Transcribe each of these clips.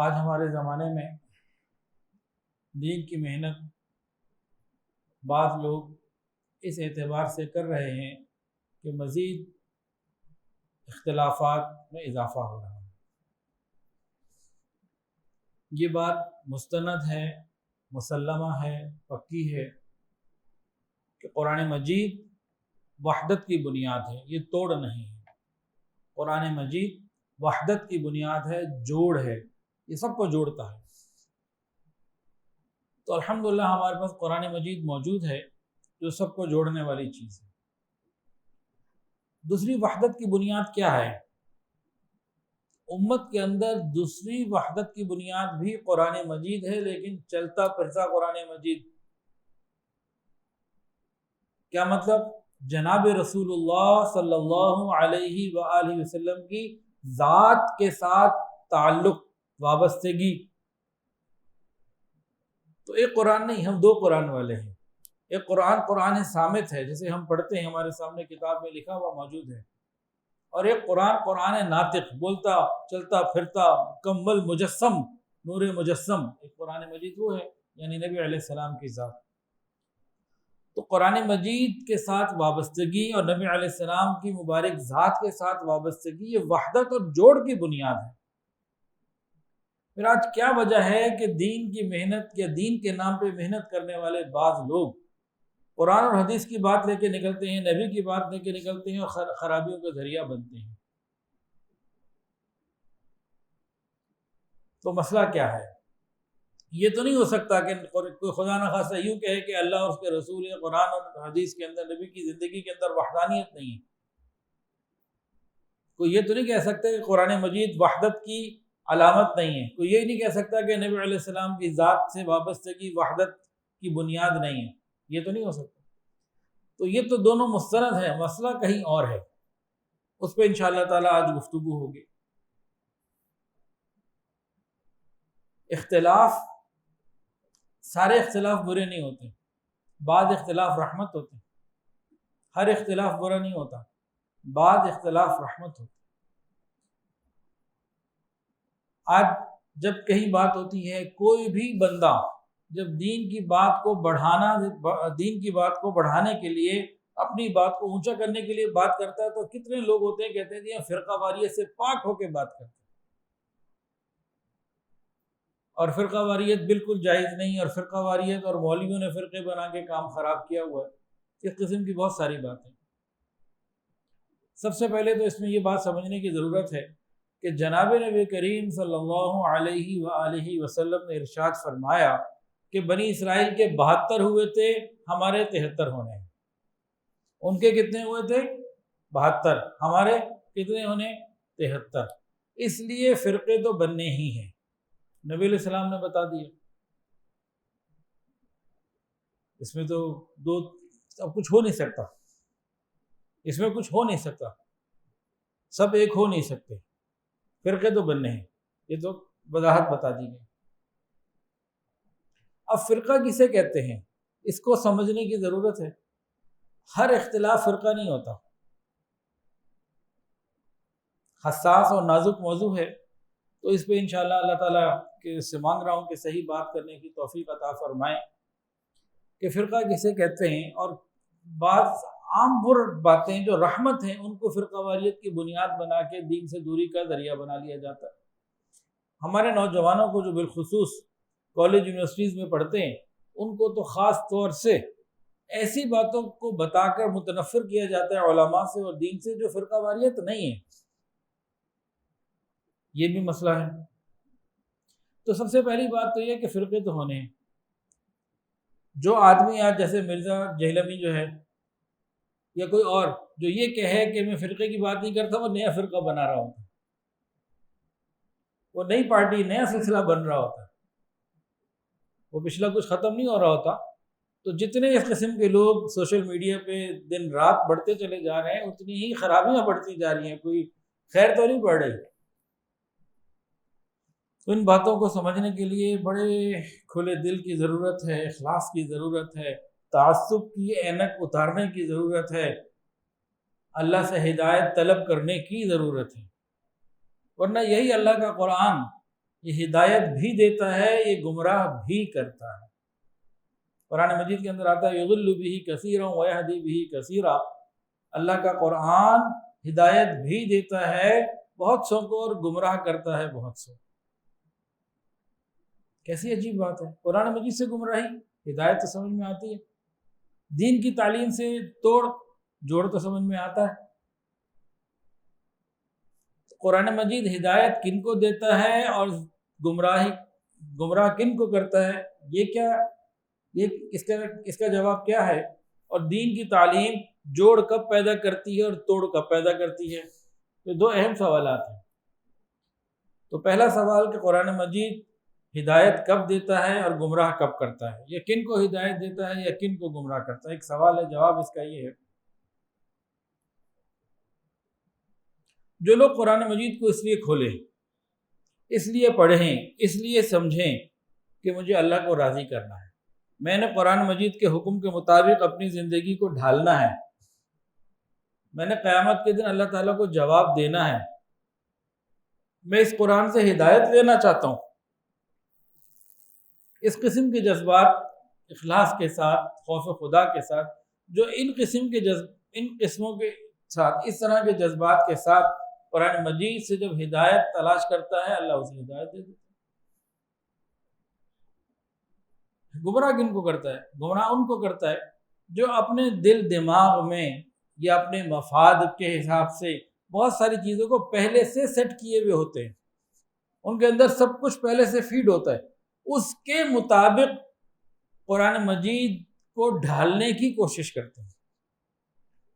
آج ہمارے زمانے میں دین کی محنت بعض لوگ اس اعتبار سے کر رہے ہیں کہ مزید اختلافات میں اضافہ ہو رہا ہے۔ یہ بات مستند ہے، مسلمہ ہے، پکی ہے کہ قرآن مجید وحدت کی بنیاد ہے، یہ توڑ نہیں ہے۔ قرآن مجید وحدت کی بنیاد ہے، جوڑ ہے، یہ سب کو جوڑتا ہے۔ تو الحمدللہ ہمارے پاس قرآن مجید موجود ہے جو سب کو جوڑنے والی چیز ہے۔ دوسری وحدت کی بنیاد کیا ہے؟ امت کے اندر دوسری وحدت کی بنیاد بھی قرآن مجید ہے، لیکن چلتا پھرتا قرآن مجید۔ کیا مطلب؟ جناب رسول اللہ صلی اللہ علیہ وآلہ وسلم کی ذات کے ساتھ تعلق، وابستگی۔ تو ایک قرآن نہیں، ہم دو قرآن والے ہیں۔ ایک قرآن صامت ہے جسے ہم پڑھتے ہیں، ہمارے سامنے کتاب میں لکھا ہوا موجود ہے، اور ایک قرآن ناطق، بولتا چلتا پھرتا مکمل مجسم، نور مجسم۔ ایک قرآن مجید وہ ہے، یعنی نبی علیہ السلام کی ذات۔ تو قرآن مجید کے ساتھ وابستگی اور نبی علیہ السلام کی مبارک ذات کے ساتھ وابستگی، یہ وحدت اور جوڑ کی بنیاد ہے۔ پھر آج کیا وجہ ہے کہ دین کی محنت یا دین کے نام پہ محنت کرنے والے بعض لوگ قرآن اور حدیث کی بات لے کے نکلتے ہیں، نبی کی بات لے کے نکلتے ہیں اور خرابیوں کا ذریعہ بنتے ہیں؟ تو مسئلہ کیا ہے؟ یہ تو نہیں ہو سکتا کہ کوئی خدا نخواستہ یوں کہے کہ اللہ اور اس کے رسول قرآن اور حدیث کے اندر، نبی کی زندگی کے اندر وحدانیت نہیں ہے۔ کوئی یہ تو نہیں کہہ سکتا کہ قرآن مجید وحدت کی علامت نہیں ہے۔ کوئی یہ نہیں کہہ سکتا کہ نبی علیہ السلام کی ذات سے وابستگی وحدت کی بنیاد نہیں ہے۔ یہ تو نہیں ہو سکتا۔ تو یہ تو دونوں مستند ہیں، مسئلہ کہیں اور ہے، اس پہ انشاءاللہ تعالیٰ آج گفتگو ہوگی۔ اختلاف، سارے اختلاف برے نہیں ہوتے، بعض اختلاف رحمت ہوتے ہیں۔ ہر اختلاف برا نہیں ہوتا، بعض اختلاف رحمت ہوتے۔ آج جب کہیں بات ہوتی ہے، کوئی بھی بندہ جب دین کی بات کو بڑھانے کے لیے، اپنی بات کو اونچا کرنے کے لیے بات کرتا ہے، تو کتنے لوگ ہوتے ہیں کہتے ہیں کہ فرقہ واریت سے پاک ہو کے بات کرتے ہیں، اور فرقہ واریت بالکل جائز نہیں، اور فرقہ واریت اور مولویوں نے فرقے بنا کے کام خراب کیا ہوا ہے۔ اس قسم کی بہت ساری باتیں۔ سب سے پہلے تو اس میں یہ بات سمجھنے کی ضرورت ہے کہ جناب نبی کریم صلی اللہ علیہ وآلہ وسلم نے ارشاد فرمایا کہ بنی اسرائیل کے 72 ہوئے تھے، ہمارے 73 ہونے ہیں۔ ان کے کتنے ہوئے تھے؟ 72۔ ہمارے کتنے ہونے؟ 73۔ اس لیے فرقے تو بننے ہی ہیں، نبی علیہ السلام نے بتا دیا۔ اس میں تو اب کچھ ہو نہیں سکتا، اس میں کچھ ہو نہیں سکتا، سب ایک ہو نہیں سکتے، فرقے تو بننے ہیں، یہ تو وضاحت بتا دی گئی۔ اب فرقہ کسے کہتے ہیں، اس کو سمجھنے کی ضرورت ہے۔ ہر اختلاف فرقہ نہیں ہوتا، حساس اور نازک موضوع ہے، تو اس پہ انشاءاللہ اللہ تعالیٰ کے سے مانگ رہا ہوں کہ صحیح بات کرنے کی توفیق عطا فرمائیں کہ فرقہ کسے کہتے ہیں، اور بعض عام باتیں جو رحمت ہیں ان کو فرقہ واریت کی بنیاد بنا کے دین سے دوری کا ذریعہ بنا لیا جاتا ہے۔ ہمارے نوجوانوں کو جو بالخصوص کالج یونیورسٹیز میں پڑھتے ہیں، ان کو تو خاص طور سے ایسی باتوں کو بتا کر متنفر کیا جاتا ہے علماء سے اور دین سے جو فرقہ واریت نہیں ہے۔ یہ بھی مسئلہ ہے۔ تو سب سے پہلی بات تو یہ کہ فرقے تو ہونے ہیں۔ جو آدمی آج جیسے مرزا جہلمی جو ہے یا کوئی اور جو یہ کہے کہ میں فرقے کی بات نہیں کرتا، وہ نیا فرقہ بنا رہا ہوتا، وہ نئی پارٹی، نیا سلسلہ بن رہا ہوتا، وہ پچھلا کچھ ختم نہیں ہو رہا ہوتا۔ تو جتنے اس قسم کے لوگ سوشل میڈیا پہ دن رات بڑھتے چلے جا رہے ہیں، اتنی ہی خرابیاں بڑھتی جا رہی ہیں، کوئی خیر تو نہیں بڑھ رہی۔ تو ان باتوں کو سمجھنے کے لیے بڑے کھلے دل کی ضرورت ہے، اخلاص کی ضرورت ہے، تعصب کی اینک اتارنے کی ضرورت ہے، اللہ سے ہدایت طلب کرنے کی ضرورت ہے، ورنہ یہی اللہ کا قرآن یہ ہدایت بھی دیتا ہے، یہ گمراہ بھی کرتا ہے۔ قرآن مجید کے اندر آتا ہے یضل بہ کثیرا ویہدی بہ کثیرا، اللہ کا قرآن ہدایت بھی دیتا ہے بہت سو کو اور گمراہ کرتا ہے بہت سو۔ کیسی عجیب بات ہے، قرآن مجید سے گمراہی، ہدایت تو سمجھ میں آتی ہے، دین کی تعلیم سے توڑ جوڑ تو سمجھ میں آتا ہے۔ قرآن مجید ہدایت کن کو دیتا ہے اور گمراہ کن کو کرتا ہے، یہ اس کا جواب کیا ہے؟ اور دین کی تعلیم جوڑ کب پیدا کرتی ہے اور توڑ کب پیدا کرتی ہے؟ یہ دو اہم سوالات ہیں۔ تو پہلا سوال کہ قرآن مجید ہدایت کب دیتا ہے اور گمراہ کب کرتا ہے، یہ کن کو ہدایت دیتا ہے یا کن کو گمراہ کرتا ہے، ایک سوال ہے۔ جواب اس کا یہ ہے، جو لوگ قرآن مجید کو اس لیے کھولیں، اس لیے پڑھیں، اس لیے سمجھیں کہ مجھے اللہ کو راضی کرنا ہے، میں نے قرآن مجید کے حکم کے مطابق اپنی زندگی کو ڈھالنا ہے، میں نے قیامت کے دن اللہ تعالیٰ کو جواب دینا ہے، میں اس قرآن سے ہدایت لینا چاہتا ہوں، اس قسم کے جذبات اخلاص کے ساتھ، خوف خدا کے ساتھ، جو ان قسموں کے ساتھ، اس طرح کے جذبات کے ساتھ قرآن مجید سے جب ہدایت تلاش کرتا ہے، اللہ اسے ہدایت دے دیتا ہے۔ گمراہ کن کو کرتا ہے؟ گمراہ ان کو کرتا ہے جو اپنے دل دماغ میں یا اپنے مفاد کے حساب سے بہت ساری چیزوں کو پہلے سے سیٹ کیے ہوئے ہوتے ہیں، ان کے اندر سب کچھ پہلے سے فیڈ ہوتا ہے، اس کے مطابق قرآن مجید کو ڈھالنے کی کوشش کرتے ہیں،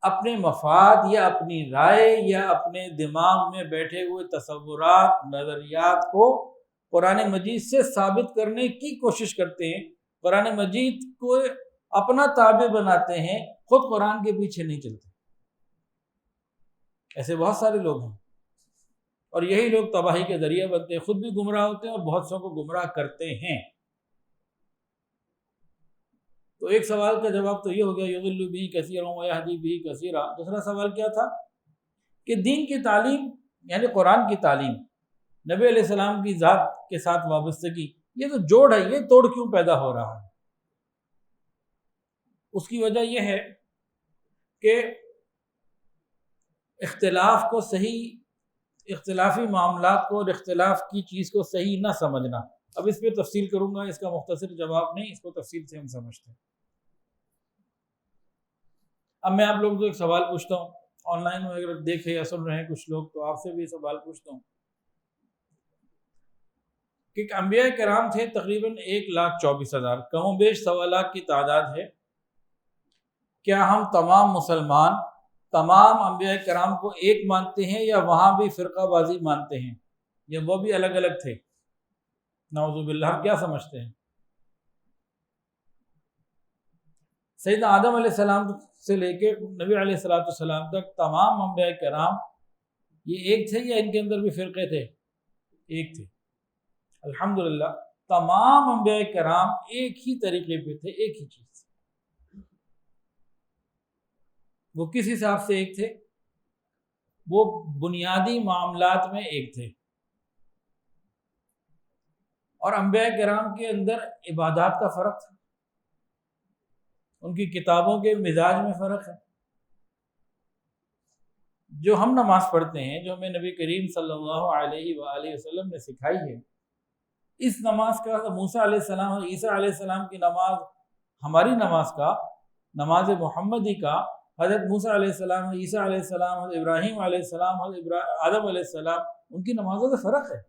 اپنے مفاد یا اپنی رائے یا اپنے دماغ میں بیٹھے ہوئے تصورات، نظریات کو قرآن مجید سے ثابت کرنے کی کوشش کرتے ہیں، قرآن مجید کو اپنا تابع بناتے ہیں، خود قرآن کے پیچھے نہیں چلتے۔ ایسے بہت سارے لوگ ہیں، اور یہی لوگ تباہی کے ذریعہ بنتے ہیں، خود بھی گمراہ ہوتے ہیں اور بہت سو کو گمراہ کرتے ہیں۔ تو ایک سوال کا جواب تو یہ ہو گیا یضل بہ کثیرا ویہدی بہ کثیرا۔ دوسرا سوال کیا تھا کہ دین کی تعلیم یعنی قرآن کی تعلیم، نبی علیہ السلام کی ذات کے ساتھ وابستگی، یہ تو جوڑ ہے، یہ توڑ کیوں پیدا ہو رہا ہے؟ اس کی وجہ یہ ہے کہ اختلافی معاملات کو اور اختلاف کی چیز کو صحیح نہ سمجھنا۔ اب اس پہ تفصیل کروں گا، اس کا مختصر جواب نہیں، اس کو تفصیل سے ہم سمجھتے ہیں۔ اب میں آپ لوگوں کو ایک سوال پوچھتا ہوں، آن لائن میں اگر دیکھے یا سن رہے ہیں کچھ لوگ، تو آپ سے بھی سوال پوچھتا ہوں کہ انبیاء کرام تھے تقریباً 1,24,000، کم و بیش 1.25 لاکھ کی تعداد ہے۔ کیا ہم تمام مسلمان تمام انبیاء کرام کو ایک مانتے ہیں یا وہاں بھی فرقہ بازی مانتے ہیں، یا وہ بھی الگ الگ تھے؟ نعوذ باللہ، ہم کیا سمجھتے ہیں؟ سیدنا آدم علیہ السلام سے لے کے نبی علیہ السلام تک تمام انبیاء کرام یہ ایک تھے یا ان کے اندر بھی فرقے تھے؟ ایک تھے۔ الحمدللہ تمام انبیاء کرام ایک ہی طریقے پہ تھے، ایک ہی چیز۔ وہ کس حساب سے ایک تھے؟ وہ بنیادی معاملات میں ایک تھے، اور انبیاء کرام کے اندر عبادات کا فرق تھا، ان کی کتابوں کے مزاج میں فرق ہے۔ جو ہم نماز پڑھتے ہیں، جو ہمیں نبی کریم صلی اللہ علیہ وآلہ وسلم نے سکھائی ہے، اس نماز کا موسیٰ علیہ السلام اور عیسیٰ علیہ السلام کی نماز، ہماری نماز کا، نماز محمدی کا، حضرت موسیٰ علیہ السلام، عیسیٰ علیہ السلام، ابراہیم علیہ السلام، آدم علیہ السلام، ان کی نمازوں سے فرق ہے۔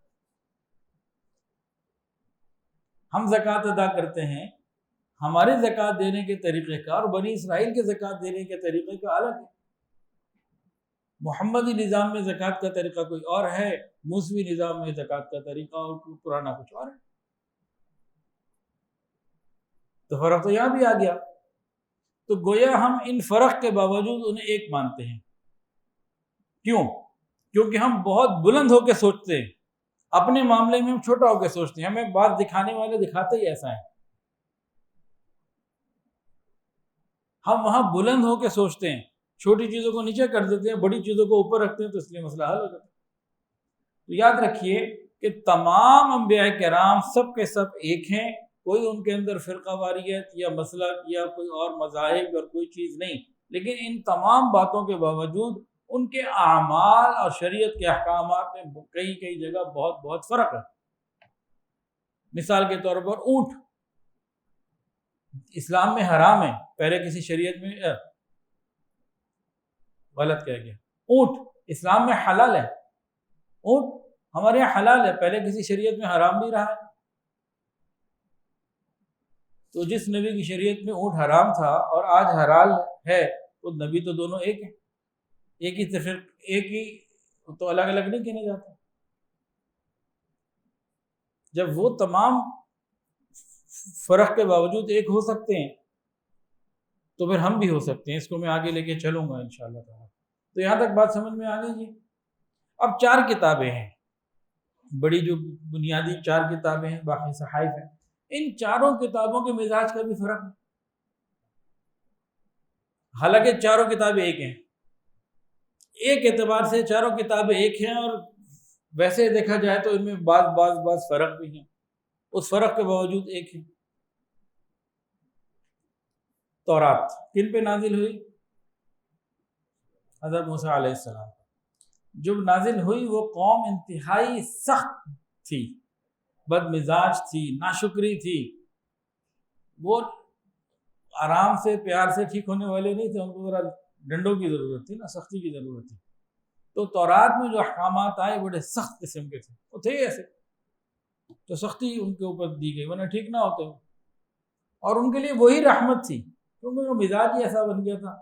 ہم زکوٰۃ ادا کرتے ہیں، ہمارے زکوٰۃ دینے کے طریقے کا اور بنی اسرائیل کے زکوٰۃ دینے کے طریقے کا الگ ہے۔ محمدی نظام میں زکوٰۃ کا طریقہ کوئی اور ہے، موسوی نظام میں زکوٰۃ کا طریقہ اور پرانا کچھ اور ہے۔ تو فرق تو یہاں بھی آ گیا۔ تو گویا ہم ان فرق کے باوجود انہیں ایک مانتے ہیں۔ کیوں؟ کیونکہ ہم بہت بلند ہو کے سوچتے ہیں، اپنے معاملے میں ہم چھوٹا ہو کے سوچتے ہیں، ہمیں بات دکھانے والے دکھاتے ہی ایسا ہے۔ ہم وہاں بلند ہو کے سوچتے ہیں، چھوٹی چیزوں کو نیچے کر دیتے ہیں، بڑی چیزوں کو اوپر رکھتے ہیں، تو اس لیے مسئلہ حل ہو جاتا ہے۔ تو یاد رکھیے کہ تمام انبیاء کرام سب کے سب ایک ہیں، کوئی ان کے اندر فرقہ واریت یا مسلک یا کوئی اور مذاہب اور کوئی چیز نہیں، لیکن ان تمام باتوں کے باوجود ان کے اعمال اور شریعت کے احکامات میں کئی جگہ بہت بہت فرق ہے۔ مثال کے طور پر اونٹ اسلام میں حرام ہے، پہلے کسی شریعت میں غلط کہہ گیا، اونٹ اسلام میں حلال ہے، اونٹ ہمارے یہاں حلال ہے، پہلے کسی شریعت میں حرام بھی رہا ہے۔ تو جس نبی کی شریعت میں اونٹ حرام تھا اور آج حلال ہے، تو نبی تو دونوں ایک ہیں، ایک ہی تو الگ الگ نہیں کہنے جاتا۔ جب وہ تمام فرق کے باوجود ایک ہو سکتے ہیں تو پھر ہم بھی ہو سکتے ہیں۔ اس کو میں آگے لے کے چلوں گا انشاءاللہ تعالیٰ۔ تو یہاں تک بات سمجھ میں آ گئی جی۔ اب 4 کتابیں ہیں، بڑی جو بنیادی 4 کتابیں ہیں، باقی صحائف ہیں۔ ان چاروں کتابوں کے مزاج کا بھی فرق ہے، حالانکہ چاروں کتابیں ایک ہیں، ایک اعتبار سے چاروں کتابیں ایک ہیں، اور ویسے دیکھا جائے تو ان میں بعض فرق بھی ہیں، اس فرق کے باوجود ایک ہے۔ تورات کن پہ نازل ہوئی؟ حضرت موسیٰ علیہ السلام۔ جب نازل ہوئی وہ قوم انتہائی سخت تھی، بد مزاج تھی، ناشکری تھی، وہ آرام سے پیار سے ٹھیک ہونے والے نہیں تھے، ان کو ذرا ڈنڈوں کی ضرورت تھی نا، سختی کی ضرورت تھی۔ تو تورات میں جو احکامات آئے بڑے سخت قسم کے تھے، وہ تھے ایسے، تو سختی ان کے اوپر دی گئی، ورنہ ٹھیک نہ ہوتے، اور ان کے لیے وہی رحمت تھی کیونکہ وہ مزاج ہی ایسا بن گیا تھا۔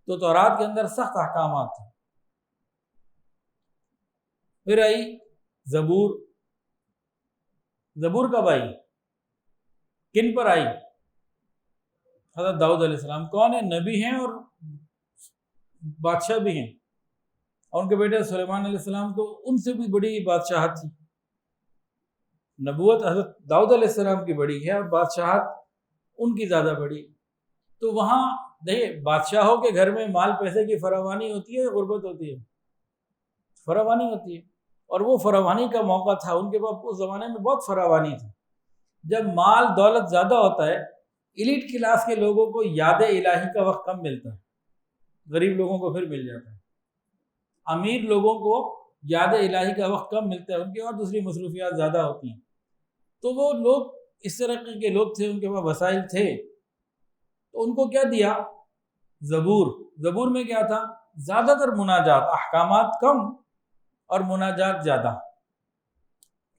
تو تورات کے اندر سخت احکامات تھے۔ پھر آئی زبور۔ زبور کب آئی؟ کن پر آئی؟ حضرت داؤد علیہ السلام۔ کون ہے؟ نبی ہیں اور بادشاہ بھی ہیں، اور ان کے بیٹے سلیمان علیہ السلام تو ان سے بھی بڑی بادشاہت تھی۔ نبوت حضرت داؤد علیہ السلام کی بڑی ہے اور بادشاہت ان کی زیادہ بڑی۔ تو وہاں دیکھیے، بادشاہوں کے گھر میں مال پیسے کی فراوانی ہوتی ہے، غربت ہوتی ہے؟ فراوانی ہوتی ہے، اور وہ فراوانی کا موقع تھا ان کے پاس، اس زمانے میں بہت فراوانی تھی۔ جب مال دولت زیادہ ہوتا ہے، ایلیٹ کلاس کے لوگوں کو یاد الہی کا وقت کم ملتا ہے، غریب لوگوں کو پھر مل جاتا ہے۔ امیر لوگوں کو یاد الہی کا وقت کم ملتا ہے، ان کی اور دوسری مصروفیات زیادہ ہوتی ہیں۔ تو وہ لوگ اس طرح کے لوگ تھے، ان کے پاس وسائل تھے، تو ان کو کیا دیا؟ زبور۔ زبور میں کیا تھا؟ زیادہ تر مناجات، احکامات کم اور مناجات زیادہ،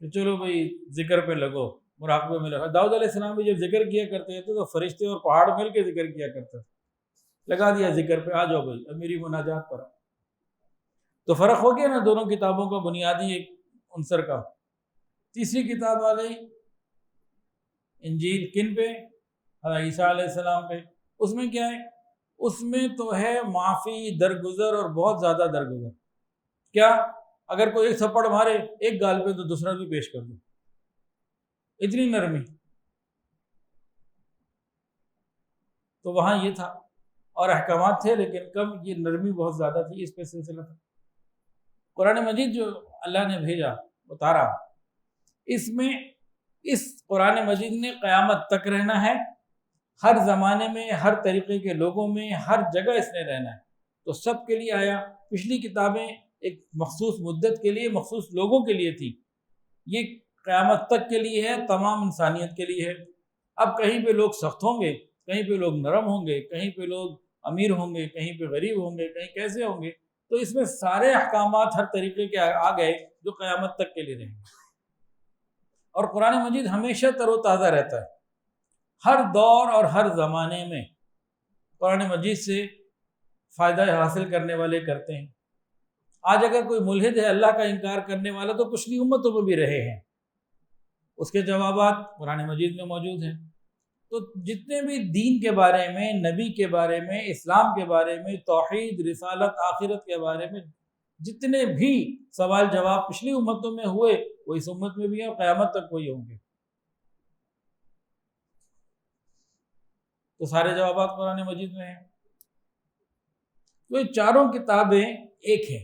کہ چلو بھئی ذکر پہ لگو، مراقبے میں لگو۔ داؤد علیہ السلام بھی جب ذکر کیا کرتے تھے تو فرشتے اور پہاڑ مل کے ذکر کیا کرتے تھے، لگا دیا ذکر پہ، آ جاؤ بھئی اب میری مناجات پر۔ تو فرق ہو گیا نا دونوں کتابوں کا بنیادی ایک عنصر کا۔ تیسری کتاب آ گئی انجیل، کن پہ؟ حضرت عیسیٰ علیہ السلام پہ۔ اس میں کیا ہے؟ اس میں تو ہے معافی، درگزر اور بہت زیادہ درگزر۔ کیا؟ اگر کوئی ایک تھپڑ مارے ایک گال پہ تو دوسرا بھی پیش کر دو، اتنی نرمی۔ تو وہاں یہ تھا، اور احکامات تھے لیکن کم، یہ نرمی بہت زیادہ تھی، اس پہ سلسلہ تھا۔ قرآن مجید جو اللہ نے بھیجا، اتارا، اس میں اس قرآن مجید نے قیامت تک رہنا ہے، ہر زمانے میں، ہر طریقے کے لوگوں میں، ہر جگہ اس نے رہنا ہے، تو سب کے لیے آیا۔ پچھلی کتابیں ایک مخصوص مدت کے لیے، مخصوص لوگوں کے لیے تھی، یہ قیامت تک کے لیے ہے، تمام انسانیت کے لیے ہے۔ اب کہیں پہ لوگ سخت ہوں گے، کہیں پہ لوگ نرم ہوں گے، کہیں پہ لوگ امیر ہوں گے، کہیں پہ غریب ہوں گے، کہیں کیسے ہوں گے، تو اس میں سارے احکامات ہر طریقے کے آ گئے جو قیامت تک کے لیے رہیں گے۔ اور قرآن مجید ہمیشہ تر و تازہ رہتا ہے، ہر دور اور ہر زمانے میں قرآن مجید سے فائدہ حاصل کرنے والے کرتے ہیں۔ آج اگر کوئی ملحد ہے، اللہ کا انکار کرنے والا، تو پچھلی امتوں میں بھی رہے ہیں، اس کے جوابات قرآن مجید میں موجود ہیں۔ تو جتنے بھی دین کے بارے میں، نبی کے بارے میں، اسلام کے بارے میں، توحید، رسالت، آخرت کے بارے میں جتنے بھی سوال جواب پچھلی امتوں میں ہوئے، وہ اس امت میں بھی ہیں اور قیامت تک وہی ہوں گے۔ تو سارے جوابات قرآن مجید میں ہیں۔ تو یہ چاروں کتابیں ایک ہیں،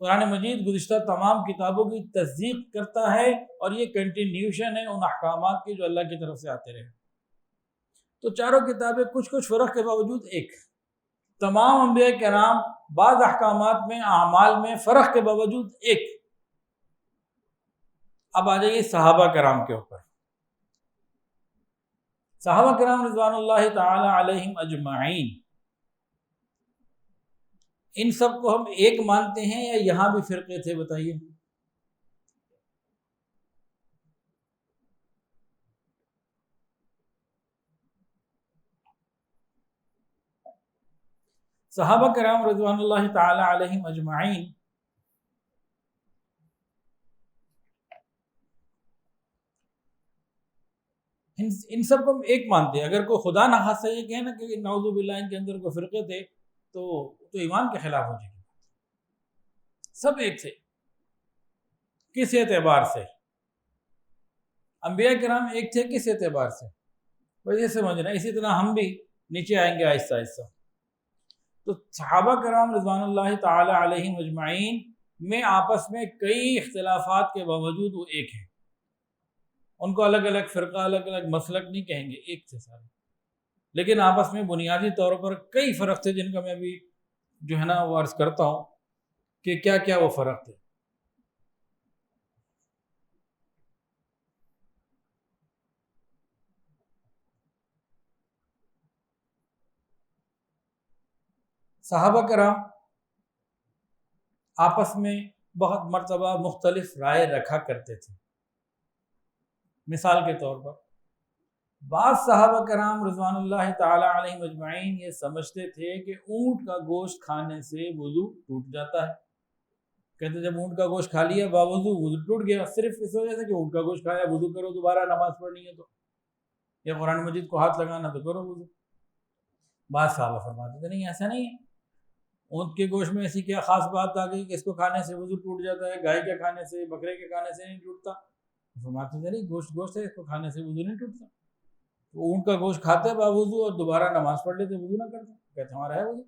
قرآن مجید گزشتہ تمام کتابوں کی تصدیق کرتا ہے، اور یہ کنٹینیوشن ہے ان احکامات کی جو اللہ کی طرف سے آتے رہے۔ تو چاروں کتابیں کچھ کچھ فرق کے باوجود ایک، تمام انبیاء کرام بعض احکامات میں، اعمال میں فرق کے باوجود ایک۔ اب آ جائیے صحابہ کرام کے اوپر۔ صحابہ کرام رضوان اللہ تعالی علیہم اجمعین، ان سب کو ہم ایک مانتے ہیں یا یہاں بھی فرقے تھے؟ بتائیے۔ صحابہ کرام رضوان اللہ تعالی علیہم اجمعین ان سب کو ہم ایک مانتے ہیں۔ اگر کوئی خدا نہ خاصہ یہ کہے نا کہ نعوذ باللہ ان کے اندر کوئی فرقے تھے تو ایمان کے خلاف ہو جائے گی۔ سب ایک تھے کس اعتبار سے؟ انبیاء کرام ایک تھے کس اعتبار سے؟ بس یہ سمجھنا، اسی طرح ہم بھی نیچے آئیں گے آہستہ آہستہ۔ تو صحابہ کرام رضوان اللہ تعالی علیہم اجمعین میں آپس میں کئی اختلافات کے باوجود وہ ایک ہیں۔ ان کو الگ الگ فرقہ، الگ الگ مسلک نہیں کہیں گے، ایک تھے سارے، لیکن آپس میں بنیادی طور پر کئی فرق تھے، جن کا میں ابھی جو ہے نا وہ عرض کرتا ہوں کہ کیا کیا وہ فرق تھے۔ صحابہ کرام آپس میں بہت مرتبہ مختلف رائے رکھا کرتے تھے۔ مثال کے طور پر بعض صحابہ کرام رضوان اللہ تعالی علیہم اجمعین یہ سمجھتے تھے کہ اونٹ کا گوشت کھانے سے وضو ٹوٹ جاتا ہے۔ کہتے جب اونٹ کا گوشت کھا لیا باوضو وضو ٹوٹ گیا، صرف اس وجہ سے کہ اونٹ کا گوشت کھایا، وضو کرو، دوبارہ نماز پڑھنی ہے تو، یا قرآن مجید کو ہاتھ لگانا تو کرو وضو۔ بعض صحابہ فرماتے تھے نہیں، ایسا نہیں ہے، اونٹ کے گوشت میں ایسی کیا خاص بات آ گئی کہ اس کو کھانے سے وضو ٹوٹ جاتا ہے، گائے کے کھانے سے، بکرے کے کھانے سے نہیں ٹوٹتا؟ فرماتے تھے نہیں، گوشت ہے، اس کو کھانے سے وضو نہیں ٹوٹتا۔ تو اونٹ کا گوشت کھاتے باوضو اور دوبارہ نماز پڑھ لیتے، وضو نہ کرتے، کہتے ہمارا ہے وضو۔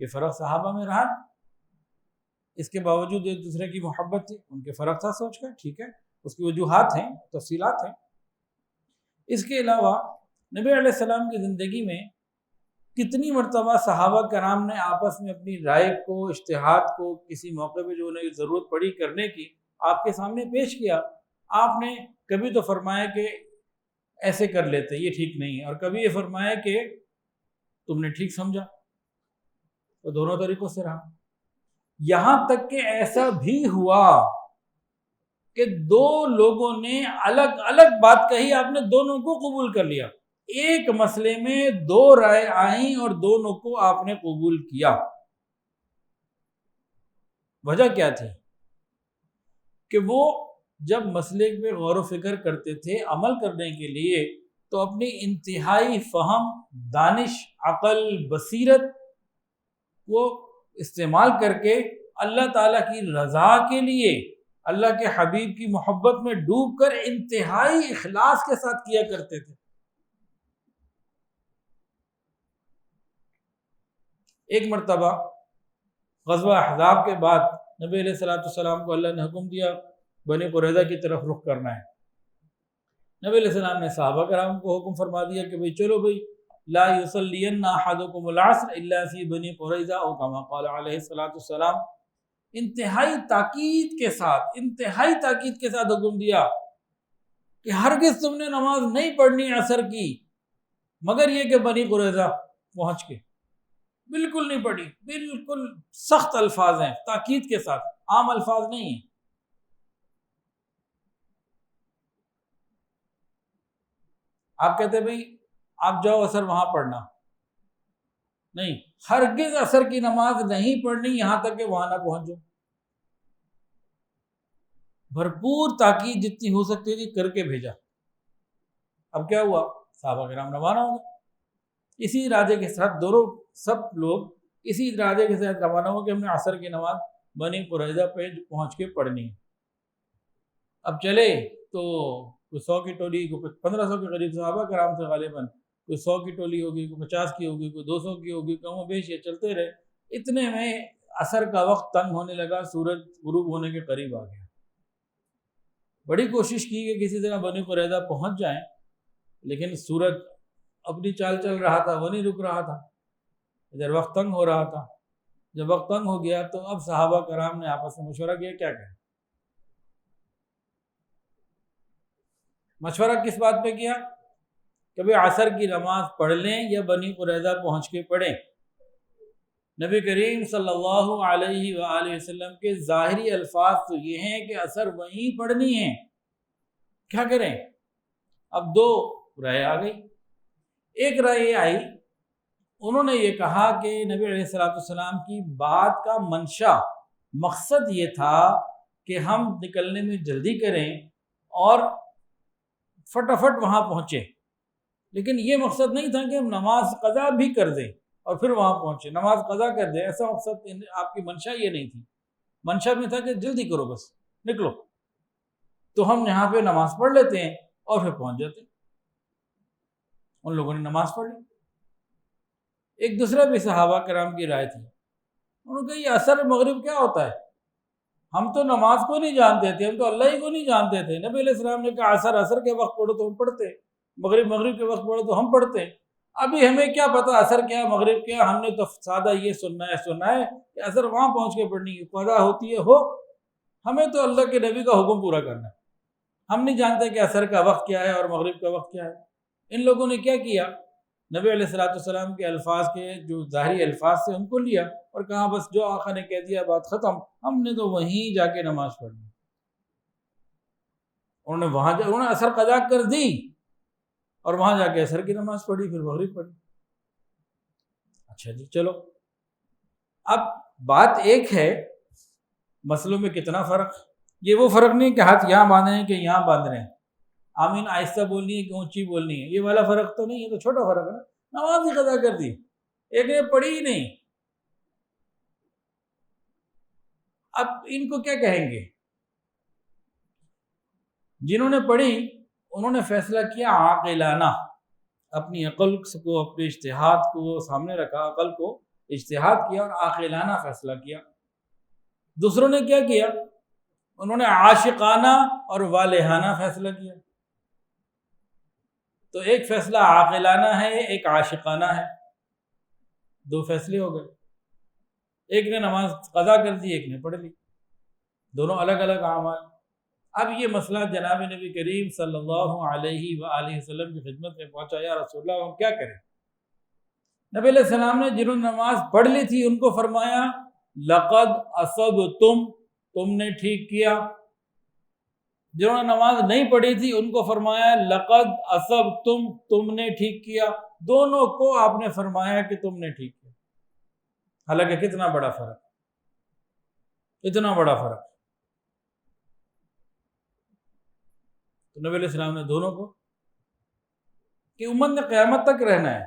یہ فرق صحابہ میں رہا، اس کے باوجود ایک دوسرے کی محبت تھی، ان کے فرق تھا سوچ کا، ٹھیک ہے، اس کی وجوہات ہیں، تفصیلات ہیں۔ اس کے علاوہ نبی علیہ السلام کی زندگی میں کتنی مرتبہ صحابہ کرام نے آپس میں اپنی رائے کو، اجتہاد کو کسی موقع پہ جو انہیں ضرورت پڑی کرنے کی، آپ کے سامنے پیش کیا۔ آپ نے کبھی تو فرمایا کہ ایسے کر لیتے، یہ ٹھیک نہیں ہے، اور کبھی یہ فرمایا کہ تم نے ٹھیک سمجھا، تو دونوں طریقوں سے رہا۔ یہاں تک کہ ایسا بھی ہوا کہ دو لوگوں نے الگ الگ بات کہی، آپ نے دونوں کو قبول کر لیا۔ ایک مسئلے میں دو رائے آئیں اور دونوں کو آپ نے قبول کیا۔ وجہ کیا تھی؟ کہ وہ جب مسئلے پہ غور و فکر کرتے تھے عمل کرنے کے لیے، تو اپنی انتہائی فہم، دانش، عقل، بصیرت وہ استعمال کر کے اللہ تعالیٰ کی رضا کے لیے، اللہ کے حبیب کی محبت میں ڈوب کر انتہائی اخلاص کے ساتھ کیا کرتے تھے۔ ایک مرتبہ غزوہ احزاب کے بعد نبی علیہ السلام کو اللہ نے حکم دیا بنی قریظہ کی طرف رخ کرنا ہے۔ نبی علیہ السلام نے صحابہ کرام کو حکم فرما دیا کہ بھئی چلو بھئی، لا یصلین احدکم العصر الا فی بنی قریظہ او کما قال علیہ السلام۔ انتہائی تاکید کے ساتھ حکم دیا کہ ہرگز تم نے نماز نہیں پڑھنی عصر کی مگر یہ کہ بنی قریظہ پہنچ کے، بالکل نہیں پڑھی، بالکل سخت الفاظ ہیں، تاکید کے ساتھ، عام الفاظ نہیں ہیں۔ آپ کہتے بھئی آپ جاؤ عصر وہاں پڑھنا، نہیں، ہرگز عصر کی نماز نہیں پڑھنی یہاں تک کہ وہاں نہ پہنچ جاؤ۔ بھرپور تاکید جتنی ہو سکتی تھی کر کے بھیجا۔ اب کیا ہوا؟ صحابہ کرام روانہ ہو گئے اسی ارادے کے ساتھ، دونوں سب لوگ اسی ارادے کے ساتھ روانہ ہو کہ ہم نے عصر کی نماز بنی قریظہ پہ پہنچ کے پڑھنی ہے۔ اب چلے تو کوئی 100 کی ٹولی، کوئی 1500 کے قریب صحابہ کرام سے، غالباً کوئی 100 کی ٹولی ہوگی، کوئی 50 کی ہوگی، کوئی 200 کی ہوگی، کم و بیش یہ چلتے رہے۔ اتنے میں عصر کا وقت تنگ ہونے لگا، سورج غروب ہونے کے قریب آ گیا۔ بڑی کوشش کی کہ کسی طرح بنی قریظہ پہنچ جائیں، لیکن سورج اپنی چال چل رہا تھا، وہ نہیں رک رہا تھا، ادھر وقت تنگ ہو رہا تھا۔ جب وقت تنگ ہو گیا تو اب صحابہ کرام نے آپس میں مشورہ کیا، کیا کریں؟ مشورہ کس بات پہ کیا؟ کبھی عصر کی نماز پڑھ لیں یا بنی قریظہ پہنچ کے پڑھیں۔ نبی کریم صلی اللہ علیہ وآلہ وسلم کے ظاہری الفاظ تو یہ ہیں کہ عصر وہیں پڑھنی ہے، کیا کریں؟ اب دو رائے آ گئی۔ ایک رائے یہ آئی، انہوں نے یہ کہا کہ نبی علیہ السلام کی بات کا منشا، مقصد یہ تھا کہ ہم نکلنے میں جلدی کریں اور فٹافٹ وہاں پہنچیں، لیکن یہ مقصد نہیں تھا کہ ہم نماز قضا بھی کر دیں اور پھر وہاں پہنچے، نماز قضا کر دیں، ایسا مقصد آپ کی منشا یہ نہیں تھی۔ منشا میں تھا کہ جلدی کرو، بس نکلو، تو ہم یہاں پہ نماز پڑھ لیتے ہیں اور پھر پہنچ جاتے ہیں۔ ان لوگوں نے نماز پڑھ لی۔ ایک دوسرا بھی صحابہ کرام کی رائے تھی، انہوں نے کہا یہ عصر مغرب کیا ہوتا ہے، ہم تو نماز کو نہیں جانتے تھے، ہم تو اللہ ہی کو نہیں جانتے تھے۔ نبی علیہ السلام نے کہا عصر کے وقت پڑھو تو ہم پڑھتے، مغرب کے وقت پڑھو تو ہم پڑھتے، ابھی ہمیں کیا پتا عصر کیا مغرب کیا، ہم نے تو سادہ یہ سننا ہے کہ عصر وہاں پہنچ کے پڑھنی ہے، قضا ہوتی ہے ہو، ہمیں تو اللہ کے نبی کا حکم پورا کرنا ہے، ہم نہیں جانتے کہ عصر کا وقت کیا ہے اور مغرب کا وقت کیا ہے۔ ان لوگوں نے کیا کیا، نبی علیہ السلام کے الفاظ کے جو ظاہری الفاظ سے ان کو لیا اور کہا بس جو آقا نے کہہ دیا بات ختم، ہم نے تو وہیں جا کے نماز پڑھنی۔ انہوں نے عصر قضا کر دی اور وہاں جا کے عصر کی نماز پڑھی، پھر مغرب پڑھی۔ اچھا جی چلو، اب بات ایک ہے، مسئلوں میں کتنا فرق، یہ وہ فرق نہیں کہ ہاتھ یہاں باندھنے ہیں کہ یہاں باندھنے ہیں، آمین آہستہ بولنی ہے کہ اونچی بولنی ہے، یہ والا فرق تو نہیں ہے، تو چھوٹا فرق ہے نا، نماز ہی قضا کر دی، ایک نے پڑھی ہی نہیں۔ اب ان کو کیا کہیں گے؟ جنہوں نے پڑھی انہوں نے فیصلہ کیا عاقلانہ، اپنی عقل کو، اپنے اجتہاد کو سامنے رکھا، عقل کو اجتہاد کیا اور عاقلانہ فیصلہ کیا۔ دوسروں نے کیا کیا؟ انہوں نے عاشقانہ اور والہانہ فیصلہ کیا۔ تو ایک فیصلہ عاقلانہ ہے، ایک عاشقانہ ہے، دو فیصلے ہو گئے، ایک نے نماز قضا کر دی، ایک نے پڑھ لی، دونوں الگ الگ اعمال۔ اب یہ مسئلہ جناب نبی کریم صلی اللہ علیہ وآلہ وسلم کی خدمت میں پہنچا، یا رسول اللہ ہم کیا کریں؟ نبی علیہ السلام نے جنہوں نے نماز پڑھ لی تھی ان کو فرمایا لقد اصبتم، تم نے ٹھیک کیا۔ جنہوں نے نماز نہیں پڑھی تھی ان کو فرمایا لقد اصبتم، تم نے ٹھیک کیا۔ دونوں کو آپ نے فرمایا کہ تم نے ٹھیک کیا، حالانکہ کتنا بڑا فرق، اتنا بڑا فرق۔ تو نبی علیہ السلام نے دونوں کو، کہ امت نے قیامت تک رہنا ہے،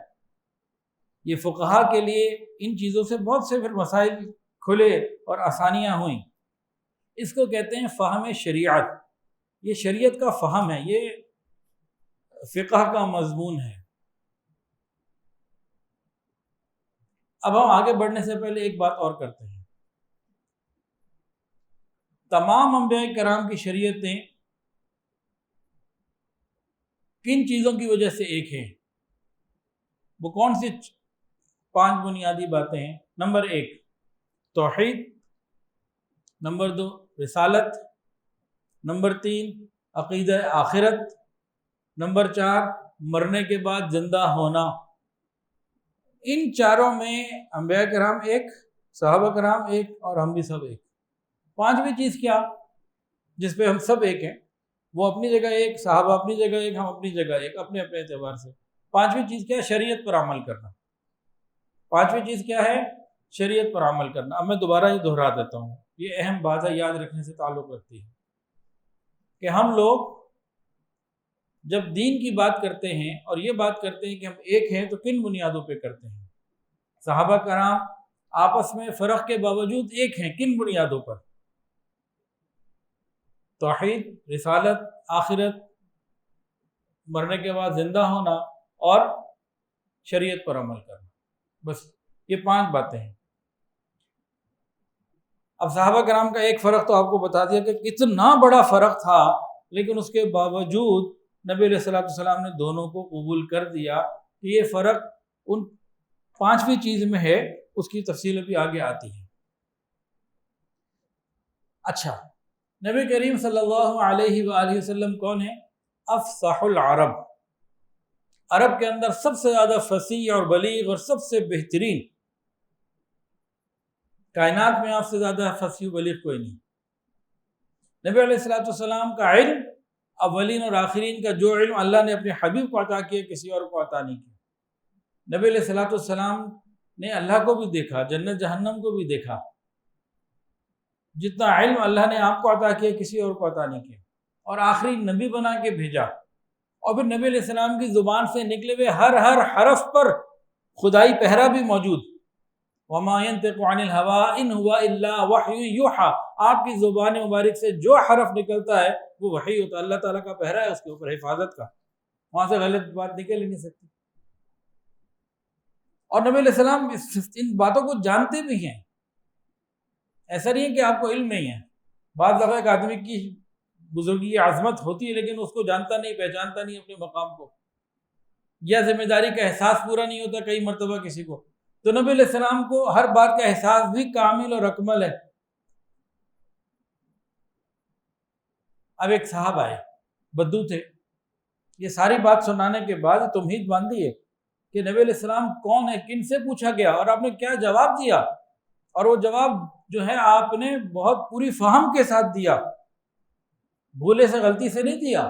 یہ فقہا کے لیے ان چیزوں سے بہت سے پھر مسائل کھلے اور آسانیاں ہوئیں۔ اس کو کہتے ہیں فہم شریعت، یہ شریعت کا فہم ہے، یہ فقہ کا مضمون ہے۔ اب ہم آگے بڑھنے سے پہلے ایک بات اور کرتے ہیں، تمام انبیاء کرام کی شریعتیں کن چیزوں کی وجہ سے ایک ہیں؟ وہ کون سی 5 بنیادی باتیں ہیں؟ نمبر 1 توحید، نمبر 2 رسالت، نمبر 3 عقیدہ آخرت، نمبر 4 مرنے کے بعد زندہ ہونا۔ ان چاروں میں انبیاء کرام ایک، صحابہ کرام ایک اور ہم بھی سب ایک۔ 5ویں چیز کیا جس پہ ہم سب ایک ہیں؟ وہ اپنی جگہ ایک، صحابہ اپنی جگہ ایک، ہم اپنی جگہ ایک، اپنے اپنے اعتبار سے۔ 5ویں چیز کیا ہے؟ شریعت پر عمل کرنا۔ 5ویں چیز کیا ہے؟ شریعت پر عمل کرنا۔ اب میں دوبارہ یہ دہرا دیتا ہوں، یہ اہم بات ہے، یاد رکھنے سے تعلق رکھتی ہے کہ ہم لوگ جب دین کی بات کرتے ہیں اور یہ بات کرتے ہیں کہ ہم ایک ہیں تو کن بنیادوں پہ کرتے ہیں؟ صحابہ کرام آپس میں فرق کے باوجود ایک ہیں، کن بنیادوں پر؟ توحید، رسالت، آخرت، مرنے کے بعد زندہ ہونا اور شریعت پر عمل کرنا، بس یہ 5 باتیں ہیں۔ اب صحابہ کرام کا ایک فرق تو آپ کو بتا دیا کہ کتنا بڑا فرق تھا، لیکن اس کے باوجود نبی علیہ الصلوۃ والسلام نے دونوں کو قبول کر دیا کہ یہ فرق ان پانچویں چیز میں ہے، اس کی تفصیل بھی آگے آتی ہے۔ اچھا، نبی کریم صلی اللہ علیہ وآلہ وسلم کون ہے؟ افصح العرب، عرب کے اندر سب سے زیادہ فصیح اور بلیغ اور سب سے بہترین، کائنات میں آپ سے زیادہ فصیح و بلیغ کوئی نہیں۔ نبی علیہ الصلوۃ والسلام کا علم اولین اور آخرین کا جو علم اللہ نے اپنے حبیب کو عطا کیا کسی اور کو عطا نہیں کیا۔ نبی علیہ الصلوۃ والسلام نے اللہ کو بھی دیکھا، جنت جہنم کو بھی دیکھا، جتنا علم اللہ نے آپ کو عطا کیا کسی اور کو عطا نہیں کیا، اور آخری نبی بنا کے بھیجا، اور پھر نبی علیہ السلام کی زبان سے نکلے ہوئے ہر حرف پر خدائی پہرا بھی موجود۔ وَمَا يَنطِقُ عَنِ الْهَوَىٰ إِنْ هُوَ إِلَّا وَحْيٌ يُوحَىٰ، آپ کی زبان مبارک سے جو حرف نکلتا ہے وہ وحی ہوتا ہے، اللہ تعالیٰ کا پہرا ہے اس کے اوپر، حفاظت کا، وہاں سے غلط بات نکل ہی نہیں سکتی۔ اور نبی علیہ السلام ان باتوں کو جانتے بھی ہیں، ایسا نہیں ہے کہ آپ کو علم نہیں ہے۔ بعض دفعہ ایک آدمی کی بزرگی عظمت ہوتی ہے لیکن اس کو جانتا نہیں، پہچانتا نہیں اپنے مقام کو، یا ذمہ داری کا احساس پورا نہیں ہوتا کئی مرتبہ کسی کو، تو نبی علیہ السلام کو ہر بات کا احساس بھی کامل اور اکمل ہے۔ اب ایک صاحب آئے، بدو تھے، یہ ساری بات سنانے کے بعد تمہید باندھی ہے کہ نبی علیہ السلام کون ہے، کن سے پوچھا گیا اور آپ نے کیا جواب دیا، اور وہ جواب جو ہے آپ نے بہت پوری فہم کے ساتھ دیا، بھولے سے غلطی سے نہیں دیا۔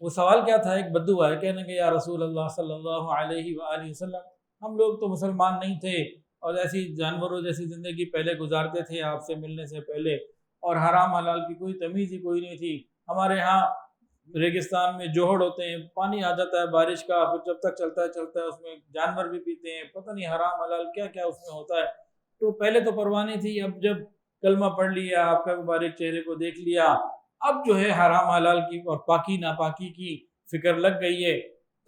وہ سوال کیا تھا؟ ایک بدو آئے، کہنے کہ یا رسول اللہ صلی اللہ علیہ وآلہ وسلم، ہم لوگ تو مسلمان نہیں تھے اور ایسی جانوروں جیسی زندگی پہلے گزارتے تھے آپ سے ملنے سے پہلے، اور حرام حلال کی کوئی تمیز ہی کوئی نہیں تھی۔ ہمارے ہاں ریگستان میں جوہڑ ہوتے ہیں، پانی آ جاتا ہے بارش کا، پھر جب تک چلتا ہے اس میں جانور بھی پیتے ہیں، پتہ نہیں حرام حلال کیا کیا اس میں ہوتا ہے۔ تو پہلے تو پرواہ نہیں تھی، اب جب کلمہ پڑھ لیا، آپ کا مبارک چہرے کو دیکھ لیا، اب جو ہے حرام حلال کی اور پاکی ناپاکی کی فکر لگ گئی ہے۔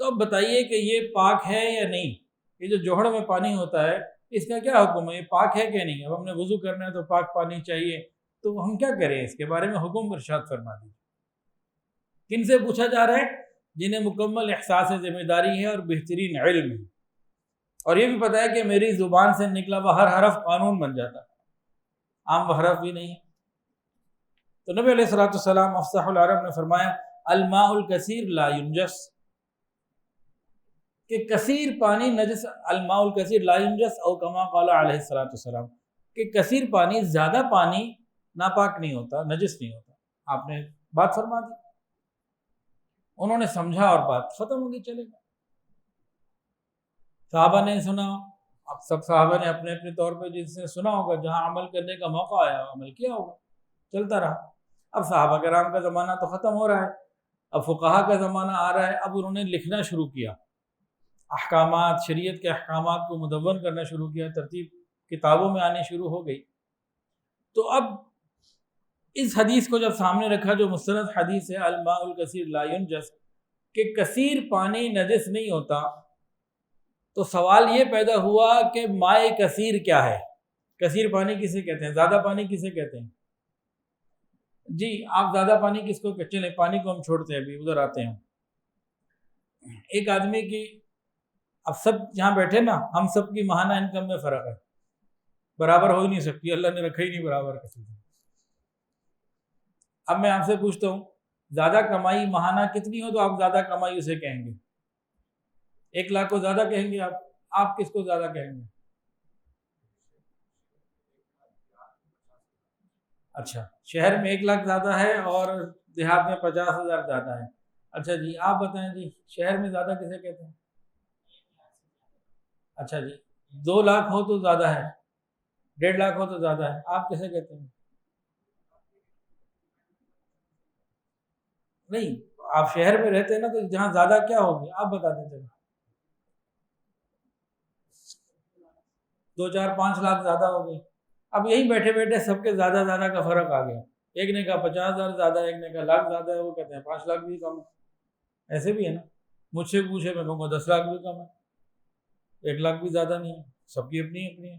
تو اب بتائیے کہ یہ پاک ہے یا نہیں؟ یہ جو جوہڑ میں پانی ہوتا ہے اس کا کیا حکم ہے؟ یہ پاک ہے کہ نہیں؟ اب ہم نے وضو کرنا ہے تو پاک پانی چاہیے، تو ہم کیا کریں؟ اس کے بارے میں حکم ارشاد فرما دیجیے۔ کن سے پوچھا جا رہا ہے؟ جنہیں مکمل احساس ذمہ داری ہے اور بہترین علم ہے، اور یہ بھی پتہ ہے کہ میری زبان سے نکلا ہوا ہر حرف قانون بن جاتا ہے، عام حرف بھی نہیں۔ تو نبی علیہ الصلوۃ والسلام افصح العرب نے فرمایا الماء الکثیر لا ینجس، کہ کثیر پانی نجس، الماء الکثیر لا ینجس، او کما قال علیہ الصلوۃ والسلام، کہ کثیر پانی، زیادہ پانی ناپاک نہیں ہوتا، نجس نہیں ہوتا۔ آپ نے بات فرما دی، انہوں نے سمجھا اور بات ختم ہوگی، چلے گا۔ صحابہ نے سنا، اب سب صحابہ نے اپنے اپنے طور پہ جس نے سنا ہوگا، جہاں عمل کرنے کا موقع آیا عمل کیا ہوگا، چلتا رہا۔ اب صحابہ کرام کا زمانہ تو ختم ہو رہا ہے، اب فقہا کا زمانہ آ رہا ہے، اب انہوں نے لکھنا شروع کیا، احکامات، شریعت کے احکامات کو مدون کرنا شروع کیا، ترتیب کتابوں میں آنی شروع ہو گئی۔ تو اب اس حدیث کو جب سامنے رکھا جو مستند حدیث ہے الماء الکثیر لا ینجس، کہ کثیر پانی نجس نہیں ہوتا، تو سوال یہ پیدا ہوا کہ ماء کثیر کیا ہے؟ کثیر پانی کسے کہتے ہیں؟ زیادہ پانی کسے کہتے ہیں؟ جی آپ زیادہ پانی کس کو کہتے ہیں؟ چلیں پانی کو ہم چھوڑتے ہیں، ابھی ادھر آتے ہیں۔ ایک آدمی کی، اب سب جہاں بیٹھے نا، ہم سب کی ماہانہ انکم میں فرق ہے، برابر ہو ہی نہیں سکتی، اللہ نے رکھا ہی نہیں برابر کسی سے۔ اب میں آپ سے پوچھتا ہوں زیادہ کمائی ماہانہ کتنی ہو تو آپ زیادہ کمائی اسے کہیں گے؟ 1 لاکھ کو زیادہ کہیں گے آپ کس کو زیادہ کہیں گے؟ اچھا، شہر میں 1 لاکھ زیادہ ہے اور دیہات میں 50,000 زیادہ ہے۔ اچھا جی آپ بتائیں جی، شہر میں زیادہ کسے کہتے ہیں؟ اچھا جی 2 لاکھ ہو تو زیادہ ہے، 1.5 لاکھ ہو تو زیادہ ہے، آپ کسے کہتے ہیں؟ نہیں، آپ شہر میں رہتے ہیں نا، تو جہاں زیادہ کیا ہوگی آپ بتا دیتے ہیں۔ 2 4 5 لاکھ زیادہ ہو گئی۔ اب یہی بیٹھے بیٹھے سب کے زیادہ کا فرق آ گیا، ایک نے کہا 50,000 زیادہ ہے، ایک نے کہا لاکھ زیادہ ہے، وہ کہتے ہیں 5 لاکھ بھی کم ہے۔ ایسے بھی ہے نا، مجھ سے پوچھے میں کہوں گا 10 لاکھ بھی کم ہے، 1 لاکھ بھی زیادہ نہیں ہے۔ سب کی اپنی اپنی ہے.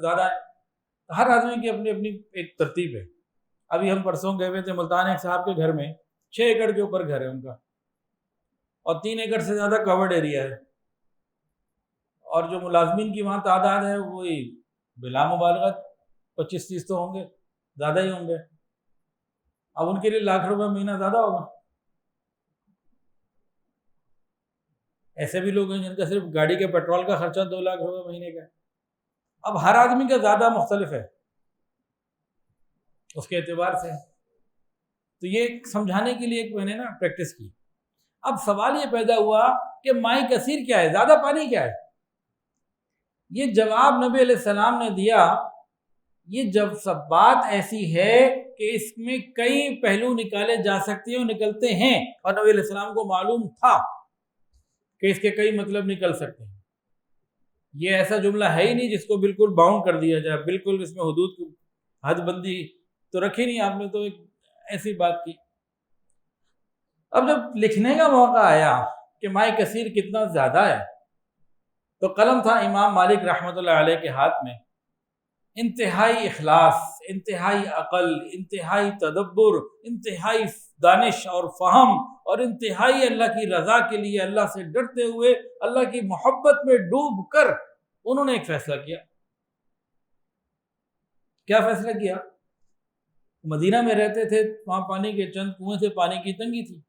زیادہ ہے. ہر آدمی کی اپنی اپنی ایک ترتیب ہے. ابھی ہم پرسوں گئے ہوئے تھے ملتان، ایک صاحب کے گھر میں 6 ایکڑ کے اوپر گھر ہے ان کا، اور 3 ایکڑ سے زیادہ کورڈ ایریا ہے، اور جو ملازمین کی وہاں تعداد ہے وہی بلا مبالغہ 25-30 تو ہوں گے، زیادہ ہی ہوں گے. اب ان کے لیے ₹1,00,000 مہینہ زیادہ ہوگا. ایسے بھی لوگ ہیں جن کا صرف گاڑی کے پیٹرول کا خرچہ ₹2,00,000 مہینے کا ہے. اب ہر آدمی کا زیادہ مختلف ہے اس کے اعتبار سے. تو یہ سمجھانے کے لیے ایک میں نے نا پریکٹس کی. اب سوال یہ پیدا ہوا کہ ماء کثیر کیا ہے، زیادہ پانی کیا ہے؟ یہ جواب نبی علیہ السلام نے دیا. یہ جب سب بات ایسی ہے کہ اس میں کئی پہلو نکالے جا سکتے ہیں اور نکلتے ہیں، اور نبی علیہ السلام کو معلوم تھا کہ اس کے کئی مطلب نکل سکتے ہیں. یہ ایسا جملہ ہے ہی نہیں جس کو بالکل باؤنڈ کر دیا جائے، بالکل اس میں حدود کی حد بندی تو رکھی نہیں آپ نے، تو ایک ایسی بات کی. اب جب لکھنے کا موقع آیا کہ ماء کثیر کتنا زیادہ ہے، تو قلم تھا امام مالک رحمۃ اللہ علیہ کے ہاتھ میں. انتہائی اخلاص، انتہائی عقل، انتہائی تدبر، انتہائی دانش اور فہم، اور انتہائی اللہ کی رضا کے لیے اللہ سے ڈرتے ہوئے اللہ کی محبت میں ڈوب کر انہوں نے ایک فیصلہ کیا. کیا فیصلہ کیا؟ مدینہ میں رہتے تھے، وہاں پانی کے چند کنویں سے پانی کی تنگی تھی.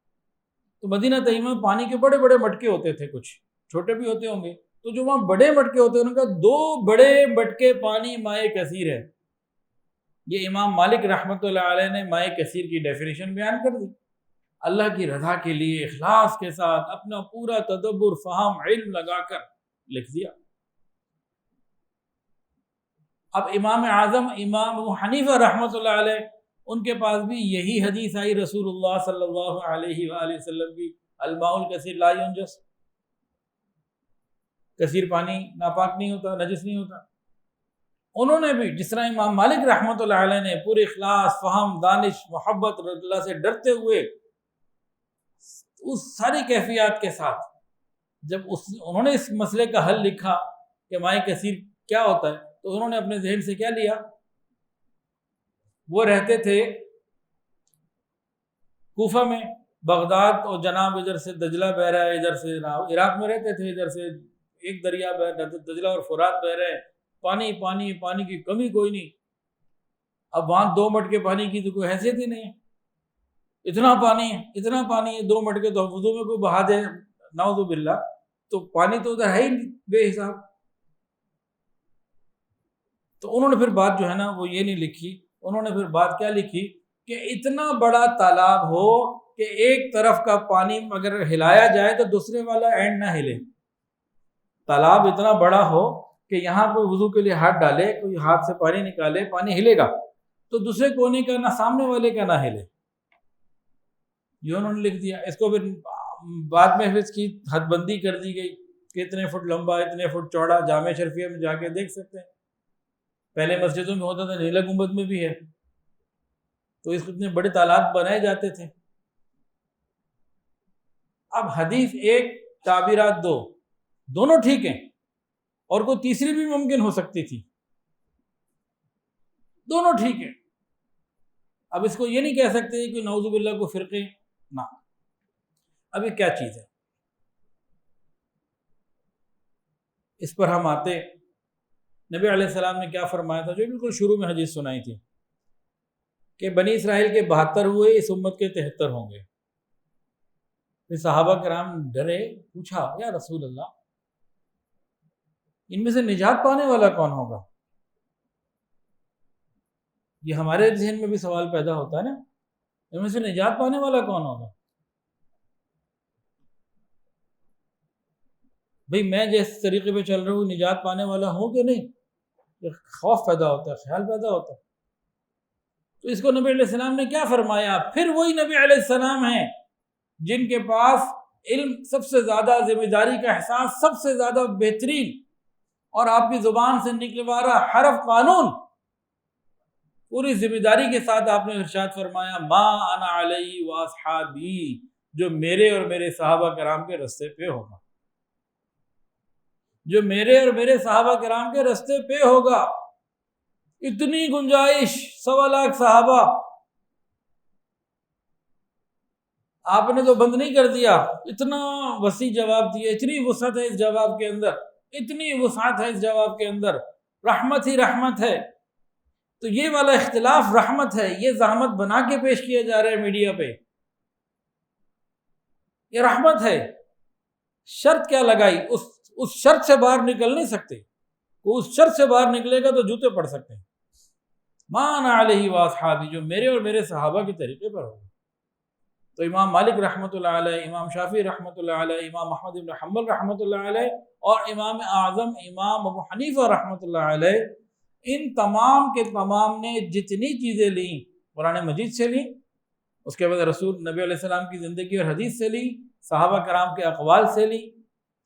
تو مدینہ طیبہ میں پانی کے بڑے بڑے مٹکے ہوتے تھے، کچھ چھوٹے بھی ہوتے ہوں گے. تو جو وہاں بڑے مٹکے ہوتے ہیں ان کا 2 بڑے مٹکے پانی ماء کثیر ہے. یہ امام مالک رحمۃ اللہ علیہ نے ماء کثیر کی ڈیفینیشن بیان کر دی. اللہ کی رضا کے لیے اخلاص کے ساتھ اپنا پورا تدبر، فہم، علم لگا کر لکھ دیا. اب امام اعظم امام ابو حنیفہ رحمۃ اللہ علیہ، ان کے پاس بھی یہی حدیث آئی رسول اللہ صلی اللہ علیہ وآلہ وسلم کی، الماء الکثیر لا ینجس، کثیر پانی ناپاک نہیں ہوتا، نجس نہیں ہوتا. انہوں نے بھی جس طرح امام مالک رحمۃ اللہ علیہ نے پورے اخلاص، فہم، دانش، محبت، اللہ سے ڈرتے ہوئے اس ساری کیفیات کے ساتھ جب انہوں نے اس مسئلے کا حل لکھا کہ ماء کثیر کیا ہوتا ہے، تو انہوں نے اپنے ذہن سے کیا لیا؟ وہ رہتے تھے کوفہ میں، بغداد اور جناب ادھر سے دجلہ بہ رہا ہے، ادھر سے عراق میں رہتے تھے، ادھر سے ایک دریا بہ دجلہ اور فرات بہ رہے ہیں، پانی پانی پانی کی کمی کوئی نہیں. اب وہاں 2 مٹکے پانی کی تو کوئی حیثیت ہی نہیں ہے، اتنا پانی ہے، اتنا پانی ہے، 2 مٹکے تو وضو میں کوئی بہا دے نعوذ باللہ، تو پانی تو ادھر ہے ہی بے حساب. تو انہوں نے پھر بات جو ہے نا وہ یہ نہیں لکھی، انہوں نے پھر بات کیا لکھی کہ اتنا بڑا تالاب ہو کہ ایک طرف کا پانی اگر ہلایا جائے تو دوسرے والا اینڈ نہ ہلے. تالاب اتنا بڑا ہو کہ یہاں کوئی وضو کے لیے ہاتھ ڈالے، کوئی ہاتھ سے پانی نکالے، پانی ہلے گا، تو دوسرے کونے کا نہ سامنے والے کا نہ ہلے. یہ انہوں نے لکھ دیا. اس کو پھر بعد میں اس کی حد بندی کر دی گئی کہ اتنے فٹ لمبا، اتنے فٹ چوڑا. جامع شرفیہ میں جا کے دیکھ سکتے ہیں، پہلے مسجدوں میں ہوتا تھا، نیلا گنبد میں بھی ہے. تو اس اتنے بڑے تالاب بنائے جاتے تھے. اب حدیث 1، تعبیرات 2، دونوں ٹھیک ہیں، اور کوئی تیسری بھی ممکن ہو سکتی تھی، دونوں ٹھیک ہیں. اب اس کو یہ نہیں کہہ سکتے کہ نعوذ باللہ کو فرقے نہ. اب یہ کیا چیز ہے؟ اس پر ہم آتے. نبی علیہ السلام نے کیا فرمایا تھا، جو بالکل شروع میں حدیث سنائی تھی کہ بنی اسرائیل کے 72 ہوئے، اس امت کے 73 ہوں گے. پھر صحابہ کرام ڈرے، پوچھا یا رسول اللہ ان میں سے نجات پانے والا کون ہوگا؟ یہ ہمارے ذہن میں بھی سوال پیدا ہوتا ہے نا، ان میں سے نجات پانے والا کون ہوگا؟ بھئی میں جس طریقے پہ چل رہا ہوں نجات پانے والا ہوں کہ نہیں؟ خوف پیدا ہوتا ہے، خیال پیدا ہوتا ہے. تو اس کو نبی علیہ السلام نے کیا فرمایا؟ پھر وہی نبی علیہ السلام ہیں جن کے پاس علم سب سے زیادہ، ذمہ داری کا احساس سب سے زیادہ بہترین، اور آپ کی زبان سے نکلنے والا حرف قانون پوری ذمہ داری کے ساتھ آپ نے ارشاد فرمایا ما انا علیہ واصحابی، جو میرے اور میرے صحابہ کرام کے رستے پہ ہوگا. جو میرے اور میرے صحابہ کرام کے رستے پہ ہوگا. اتنی گنجائش، 1.25 صحابہ، آپ نے تو بند نہیں کر دیا. اتنا وسیع جواب دیا، اتنی وسعت ہے اس جواب کے اندر، اتنی وسعت ہے اس جواب کے اندر. رحمت ہی رحمت ہے. تو یہ والا اختلاف رحمت ہے. یہ زحمت بنا کے پیش کیا جا رہا ہے میڈیا پہ، یہ رحمت ہے. شرط کیا لگائی؟ اس شرط سے باہر نکل نہیں سکتے. وہ اس شرط سے باہر نکلے گا تو جوتے پڑ سکتے ہیں. مان علیہ واصحابی، جو میرے اور میرے صحابہ کے طریقے پر ہوگا. تو امام مالک رحمۃ اللہ علیہ، امام شافعی رحمۃ اللہ علیہ، امام احمد بن حنبل رحمۃ اللہ علیہ، اور امام اعظم امام ابو حنیفہ رحمۃ اللہ علیہ، ان تمام کے تمام نے جتنی چیزیں لیں قرآن مجید سے لیں، اس کے بعد رسول نبی علیہ السلام کی زندگی اور حدیث سے لیں، صحابہ کرام کے اقوال سے لیں.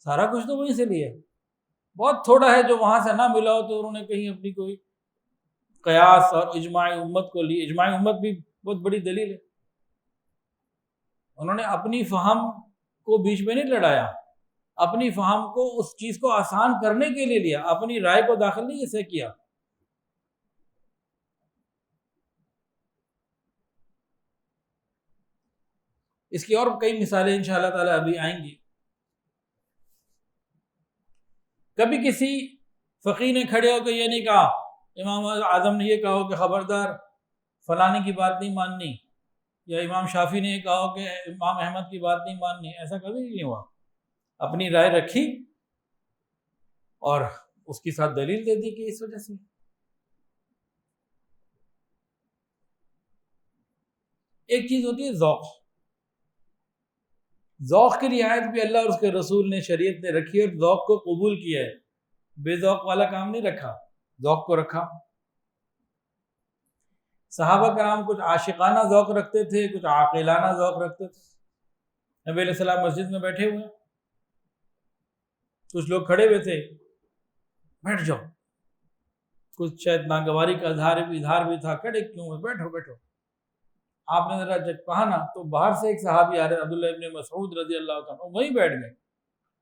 سارا کچھ تو وہیں سے لیا. بہت تھوڑا ہے جو وہاں سے نہ ملا ہو تو انہوں نے کہیں اپنی کوئی قیاس اور اجماع امت کو لی. اجماع امت بھی بہت بڑی دلیل ہے. انہوں نے اپنی فہم کو بیچ میں نہیں لڑایا، اپنی فہم کو اس چیز کو آسان کرنے کے لیے لیا، اپنی رائے کو داخل نہیں اسے کیا. اس کی اور کئی مثالیں انشاءاللہ تعالی ابھی آئیں گی. کبھی کسی فقیہ نے کھڑے ہو کے یہ نہیں کہا، امام اعظم نے یہ کہا کہ خبردار فلانے کی بات نہیں ماننی، یا امام شافعی نے یہ کہا کہ امام احمد کی بات نہیں ماننی. ایسا کبھی نہیں ہوا. اپنی رائے رکھی اور اس کے ساتھ دلیل دے دی کہ اس وجہ سے. ایک چیز ہوتی ہے ذوق. ذوق کی رعایت بھی اللہ اور اس کے رسول نے، شریعت نے رکھی، اور ذوق کو قبول کیا ہے. بے ذوق والا کام نہیں رکھا، ذوق کو رکھا. صحابہ کرام کچھ عاشقانہ ذوق رکھتے تھے، کچھ عاقلانہ ذوق رکھتے تھے. نبی علیہ السلام مسجد میں بیٹھے ہوئے، کچھ لوگ کھڑے ہوئے تھے، بیٹھ جاؤ. کچھ شاید ناگواری کا اظہار بھی تھا، کھڑے کیوں ہوئے، بیٹھو بیٹھو. آپ نے ذرا جب کہا نا تو باہر سے ایک صحابی آ رہے، عبداللہ ابن مسعود رضی اللہ عنہ، وہیں بیٹھ گئے.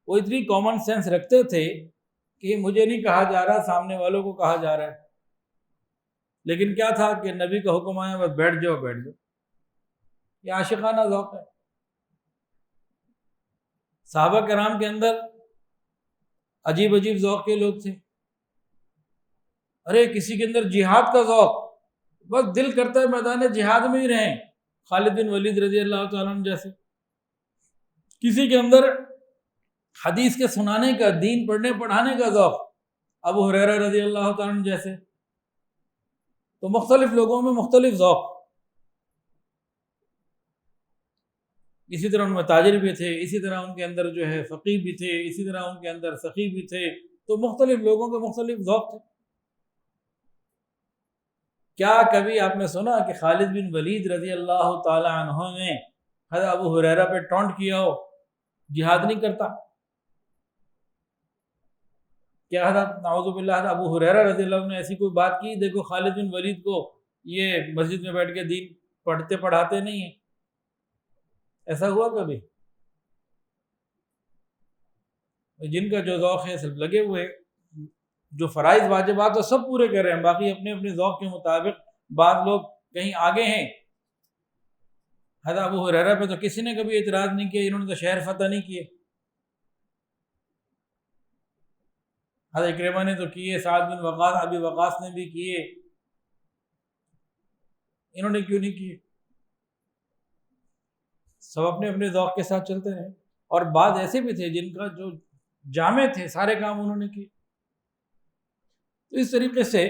وہ اتنی کامن سینس رکھتے تھے کہ مجھے نہیں کہا جا رہا، سامنے والوں کو کہا جا رہا ہے. لیکن کیا تھا کہ نبی کا حکم آیا، بس بیٹھ جاؤ بیٹھ جاؤ. یہ عاشقانہ ذوق ہے. صحابہ کرام کے اندر عجیب عجیب ذوق کے لوگ تھے. ارے کسی کے اندر جہاد کا ذوق، بس دل کرتا ہے میدان جہاد میں ہی رہیں، خالد بن ولید رضی اللہ تعالیٰ عنہ جیسے. کسی کے اندر حدیث کے سنانے کا، دین پڑھنے پڑھانے کا ذوق، ابو ہریرہ رضی اللہ تعالیٰ عنہ جیسے. تو مختلف لوگوں میں مختلف ذوق. اسی طرح ان میں تاجر بھی تھے، اسی طرح ان کے اندر جو ہے فقیہ بھی تھے، اسی طرح ان کے اندر سخی بھی تھے. تو مختلف لوگوں کے مختلف ذوق تھے. کیا کبھی آپ نے سنا کہ خالد بن ولید رضی اللہ تعالی عنہ نے حضرت ابو ہریرہ پہ ٹونٹ کیا ہو، جہاد نہیں کرتا؟ کیا حضرت نعوذ باللہ حضرت ابو ہریرہ رضی اللہ عنہ نے ایسی کوئی بات کی، دیکھو خالد بن ولید کو یہ مسجد میں بیٹھ کے دین پڑھتے پڑھاتے نہیں ہیں؟ ایسا ہوا کبھی؟ جن کا جو ذوق ہے صرف لگے ہوئے، جو فرائض واجبات وہ سب پورے کر رہے ہیں، باقی اپنے اپنے ذوق کے مطابق. بعض لوگ کہیں آگے ہیں. حضرت ابو ہریرہ پہ تو کسی نے کبھی اعتراض نہیں کیا، انہوں نے تو شہر فتح نہیں کیے. حضرت اکرمہ نے تو کیے، سعد بن وقاص، ابی وقاص نے بھی کیے، انہوں نے کیوں نہیں کیے؟ سب اپنے اپنے ذوق کے ساتھ چلتے رہے. اور بعض ایسے بھی تھے جن کا جو جامع تھے، سارے کام انہوں نے کیے. تو اس طریقے سے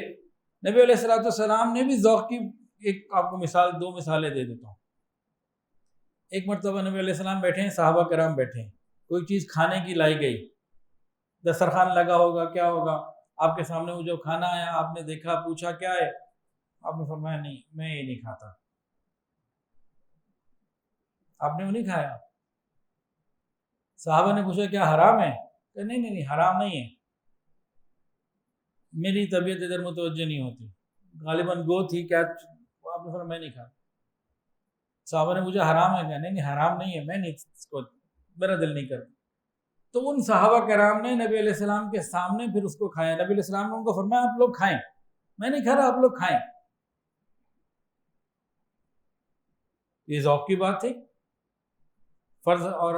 نبی علیہ الصلوۃ والسلام نے بھی ذوق کی ایک آپ کو مثال، دو مثالیں دے دیتا ہوں. ایک مرتبہ نبی علیہ السلام بیٹھے ہیں، صحابہ کرام بیٹھے ہیں، کوئی چیز کھانے کی لائی گئی، دسترخوان لگا ہوگا، کیا ہوگا، آپ کے سامنے وہ جو کھانا آیا، آپ نے دیکھا، پوچھا کیا ہے، آپ نے فرمایا نہیں میں یہ نہیں کھاتا. آپ نے وہ نہیں کھایا. صحابہ نے پوچھا کیا حرام ہے؟ کہ نہیں نہیں نہیں حرام نہیں ہے، میری طبیعت ادھر متوجہ نہیں ہوتی، غالباً گو تھی کیا. آپ نے فرمایا میں نہیں کھاتا. صحابہ نے پوچھا حرام ہے کیا؟ نہیں نہیں حرام نہیں ہے، میں نہیں، اس کو میرا دل نہیں کرتا. تو ان صحابہ کرام نے نبی علیہ السلام کے سامنے پھر اس کو کھایا. نبی علیہ السلام نے ان کو فرمایا آپ لوگ کھائیں, میں نہیں کھا رہا, آپ لوگ کھائیں. یہ ذوق کی بات تھی. فرض اور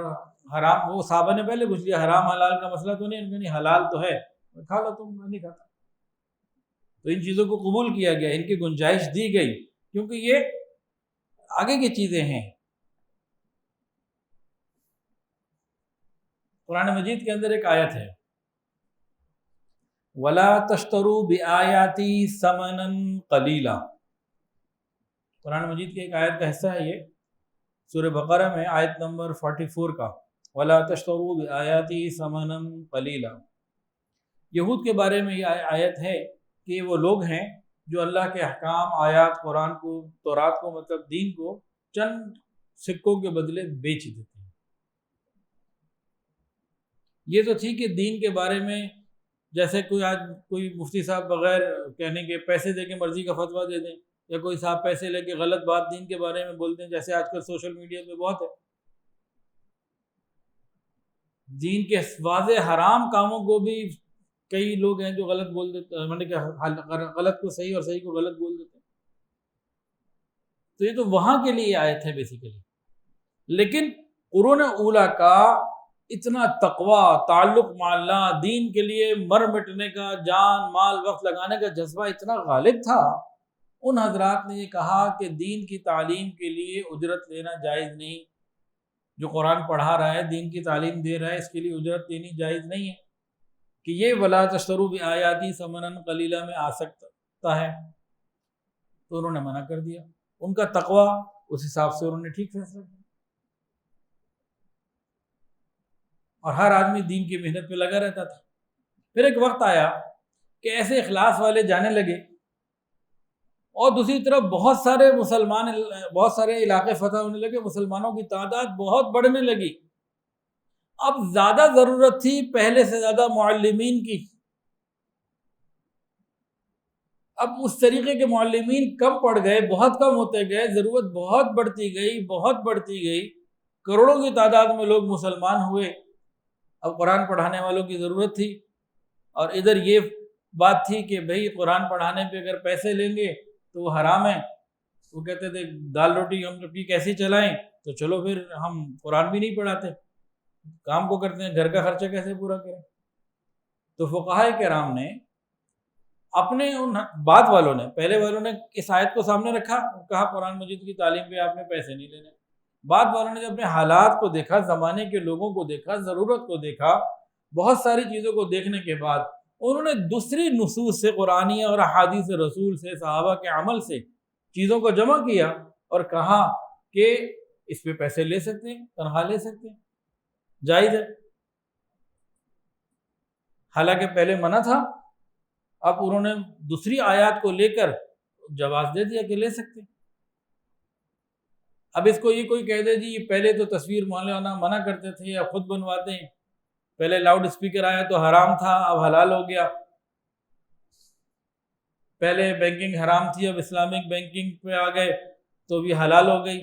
حرام, وہ صحابہ نے پہلے پوچھ لیا حرام حلال کا مسئلہ تو نہیں, نہیں حلال تو ہے, کھا لو تم, میں نہیں کھاتا. تو ان چیزوں کو قبول کیا گیا, ان کی گنجائش دی گئی, کیونکہ یہ آگے کی چیزیں ہیں. قرآن مجید کے اندر ایک آیت ہے وَلَا تَشْتَرُوا بِآيَاتِي ثَمَنًا قَلِيلًا. قرآن مجید کی ایک آیت کا حصہ ہے یہ, سورہ بقرہ میں آیت نمبر 44 کا, وَلَا تَشْتَرُوا بِآيَاتِي ثَمَنًا قَلِيلًا. یہود کے بارے میں یہ آیت ہے کہ وہ لوگ ہیں جو اللہ کے احکام, آیات, قرآن کو, تورات کو, مطلب دین کو چند سکوں کے بدلے بیچ دیتے ہیں. یہ تو تھی کہ دین کے بارے میں جیسے کوئی آج کوئی مفتی صاحب بغیر کہنے کے پیسے دے کے مرضی کا فتویٰ دے دیں, یا کوئی صاحب پیسے لے کے غلط بات دین کے بارے میں بولتے ہیں, جیسے آج کل سوشل میڈیا پہ بہت ہے. دین کے واضح حرام کاموں کو بھی کئی لوگ ہیں جو غلط بول دیتے ہیں, کہ غلط کو صحیح اور صحیح کو غلط بول دیتے ہیں. تو یہ تو وہاں کے لیے آیت ہے بیسیکلی. لیکن قرون اولیٰ کا اتنا تقوی, تعلق مع اللہ, دین کے لیے مر مٹنے کا, جان مال وقت لگانے کا جذبہ اتنا غالب تھا, ان حضرات نے یہ کہا کہ دین کی تعلیم کے لیے اجرت لینا جائز نہیں. جو قرآن پڑھا رہا ہے, دین کی تعلیم دے رہا ہے, اس کے لیے اجرت لینی جائز نہیں ہے. کہ یہ وَلَا تَشْتَرُوا بِآيَاتِي ثَمَنًا قَلِيلًا میں آ سکتا ہے. تو انہوں نے منع کر دیا. ان کا تقوی اس حساب سے انہوں نے ٹھیک فیصلہ کیا. اور ہر آدمی دین کی محنت پہ لگا رہتا تھا. پھر ایک وقت آیا کہ ایسے اخلاص والے جانے لگے, اور دوسری طرف بہت سارے علاقے فتح ہونے لگے, مسلمانوں کی تعداد بہت بڑھنے لگی. اب زیادہ ضرورت تھی پہلے سے زیادہ معلمین کی. اب اس طریقے کے معلمین کم پڑ گئے, بہت کم ہوتے گئے, ضرورت بہت بڑھتی گئی. کروڑوں کی تعداد میں لوگ مسلمان ہوئے. اب قرآن پڑھانے والوں کی ضرورت تھی, اور ادھر یہ بات تھی کہ بھئی قرآن پڑھانے پہ اگر پیسے لیں گے تو وہ حرام ہے. وہ کہتے تھے دال روٹی ہم کی کیسی چلائیں, تو چلو پھر ہم قرآن بھی نہیں پڑھاتے, کام کو کرتے ہیں, گھر کا خرچہ کیسے پورا کریں. تو فقہائے کرام نے اپنے ان بعد والوں نے, پہلے والوں نے اس آیت کو سامنے رکھا, کہا قرآن مجید کی تعلیم پہ آپ نے پیسے نہیں لینے. بعد والوں نے جب اپنے حالات کو دیکھا, زمانے کے لوگوں کو دیکھا, ضرورت کو دیکھا, بہت ساری چیزوں کو دیکھنے کے بعد انہوں نے دوسری نصوص سے, قرآنی اور احادیث رسول سے, صحابہ کے عمل سے چیزوں کو جمع کیا اور کہا کہ اس پہ پیسے لے سکتے ہیں, تنخواہ لے سکتے ہیں, جائز ہے. حالانکہ پہلے منع تھا, اب انہوں نے دوسری آیات کو لے کر جواز دے دیا کہ لے سکتے ہیں. اب اس کو یہ کوئی کہہ دے جی پہلے تو تصویر مولانا منع کرتے تھے یا خود بنواتے ہیں, پہلے لاؤڈ اسپیکر آیا تو حرام تھا اب حلال ہو گیا, پہلے بینکنگ حرام تھی اب اسلامک بینکنگ پہ آ گئے تو بھی حلال ہو گئی.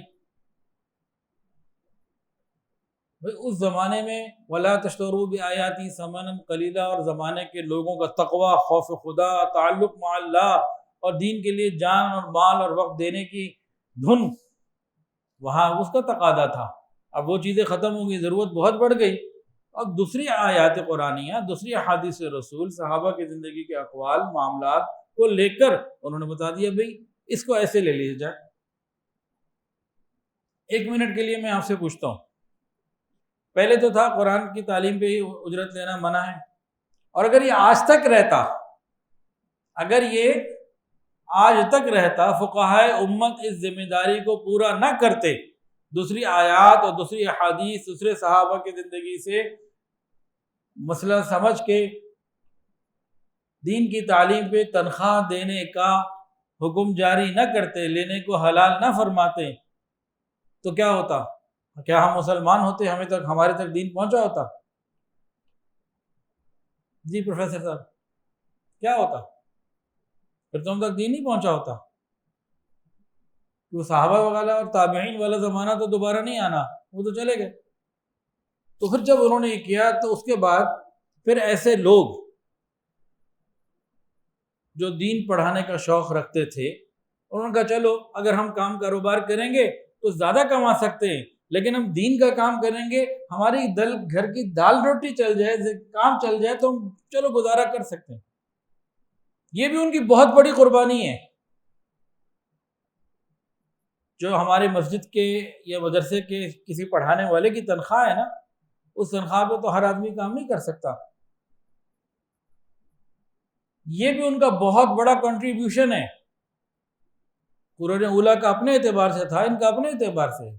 اس زمانے میں وَلَا تَشْتَرُوا بِآيَاتِي ثَمَنًا قَلِيلًا, اور زمانے کے لوگوں کا تقوی, خوف خدا, تعلق مع اللہ اور دین کے لیے جان اور مال اور وقت دینے کی دھن, وہاں اس کا تقاضا تھا. اب وہ چیزیں ختم ہو گئی, ضرورت بہت بڑھ گئی. اب دوسری آیات قرآنیہ, دوسری احادیث رسول, صحابہ کی زندگی کے اقوال, معاملات کو لے کر انہوں نے بتا دیا بھئی اس کو ایسے لے لیا جائے. ایک منٹ کے لیے میں آپ سے پوچھتا ہوں, پہلے تو تھا قرآن کی تعلیم پہ ہی اجرت لینا منع ہے, اور اگر یہ آج تک رہتا, فقہائے امت اس ذمہ داری کو پورا نہ کرتے, دوسری آیات اور دوسری احادیث, دوسرے صحابہ کی زندگی سے مسئلہ سمجھ کے دین کی تعلیم پہ تنخواہ دینے کا حکم جاری نہ کرتے, لینے کو حلال نہ فرماتے, تو کیا ہوتا؟ کیا ہم مسلمان ہوتے, ہمارے تک دین پہنچا ہوتا؟ جی پروفیسر صاحب کیا ہوتا؟ پھر تو ہم تک دین نہیں پہنچا ہوتا. وہ صحابہ وغیرہ اور تابعین والا زمانہ تو دوبارہ نہیں آنا, وہ تو چلے گئے. تو پھر جب انہوں نے یہ کیا تو اس کے بعد پھر ایسے لوگ جو دین پڑھانے کا شوق رکھتے تھے انہوں نے کہا چلو اگر ہم کام کاروبار کریں گے تو زیادہ کما سکتے ہیں، لیکن ہم دین کا کام کریں گے، ہماری گھر کی دال روٹی چل جائے، کام چل جائے تو ہم چلو گزارا کر سکتے ہیں۔ یہ بھی ان کی بہت بڑی قربانی ہے۔ جو ہمارے مسجد کے یا مدرسے کے کسی پڑھانے والے کی تنخواہ ہے نا، اس تنخواہ پہ تو ہر آدمی کام نہیں کر سکتا۔ یہ بھی ان کا بہت بڑا کنٹریبیوشن ہے۔ قرون اولیٰ کا اپنے اعتبار سے تھا، ان کا اپنے اعتبار سے ہے،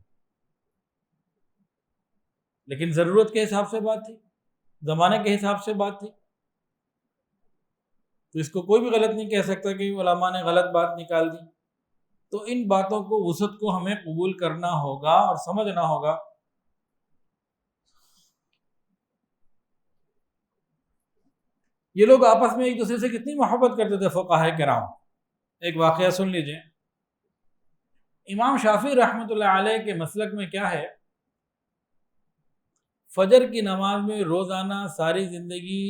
لیکن ضرورت کے حساب سے بات تھی، زمانے کے حساب سے بات تھی، تو اس کو کوئی بھی غلط نہیں کہہ سکتا کہ علماء نے غلط بات نکال دی۔ تو ان باتوں کو وسعت کو ہمیں قبول کرنا ہوگا اور سمجھنا ہوگا۔ یہ لوگ آپس میں ایک دوسرے سے کتنی محبت کرتے تھے فقہاء کرام۔ ایک واقعہ سن لیجئے۔ امام شافعی رحمۃ اللہ علیہ کے مسلک میں کیا ہے، فجر کی نماز میں روزانہ ساری زندگی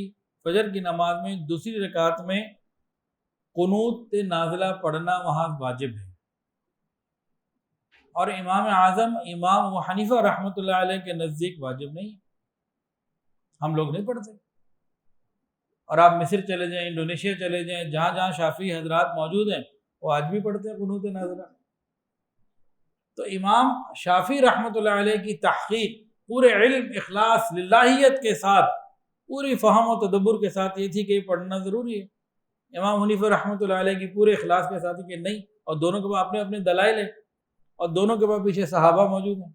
فجر کی نماز میں دوسری رکعت میں قنوت نازلہ پڑھنا وہاں واجب ہے، اور امام اعظم امام ابو حنیفہ رحمۃ اللہ علیہ کے نزدیک واجب نہیں ہے، ہم لوگ نہیں پڑھتے۔ اور آپ مصر چلے جائیں، انڈونیشیا چلے جائیں، جہاں جہاں شافعی حضرات موجود ہیں وہ آج بھی پڑھتے ہیں قنوت نازلہ۔ تو امام شافعی رحمۃ اللہ علیہ کی تحقیق پورے علم اخلاص للہیت کے ساتھ، پوری فہم و تدبر کے ساتھ یہ تھی کہ یہ پڑھنا ضروری ہے۔ امام حنیفہ رحمۃ اللہ علیہ کی پورے اخلاص کے ساتھ کہ نہیں، اور دونوں کے پاس اپنے اپنے دلائل ہیں، اور دونوں کے پاس پیچھے صحابہ موجود ہیں،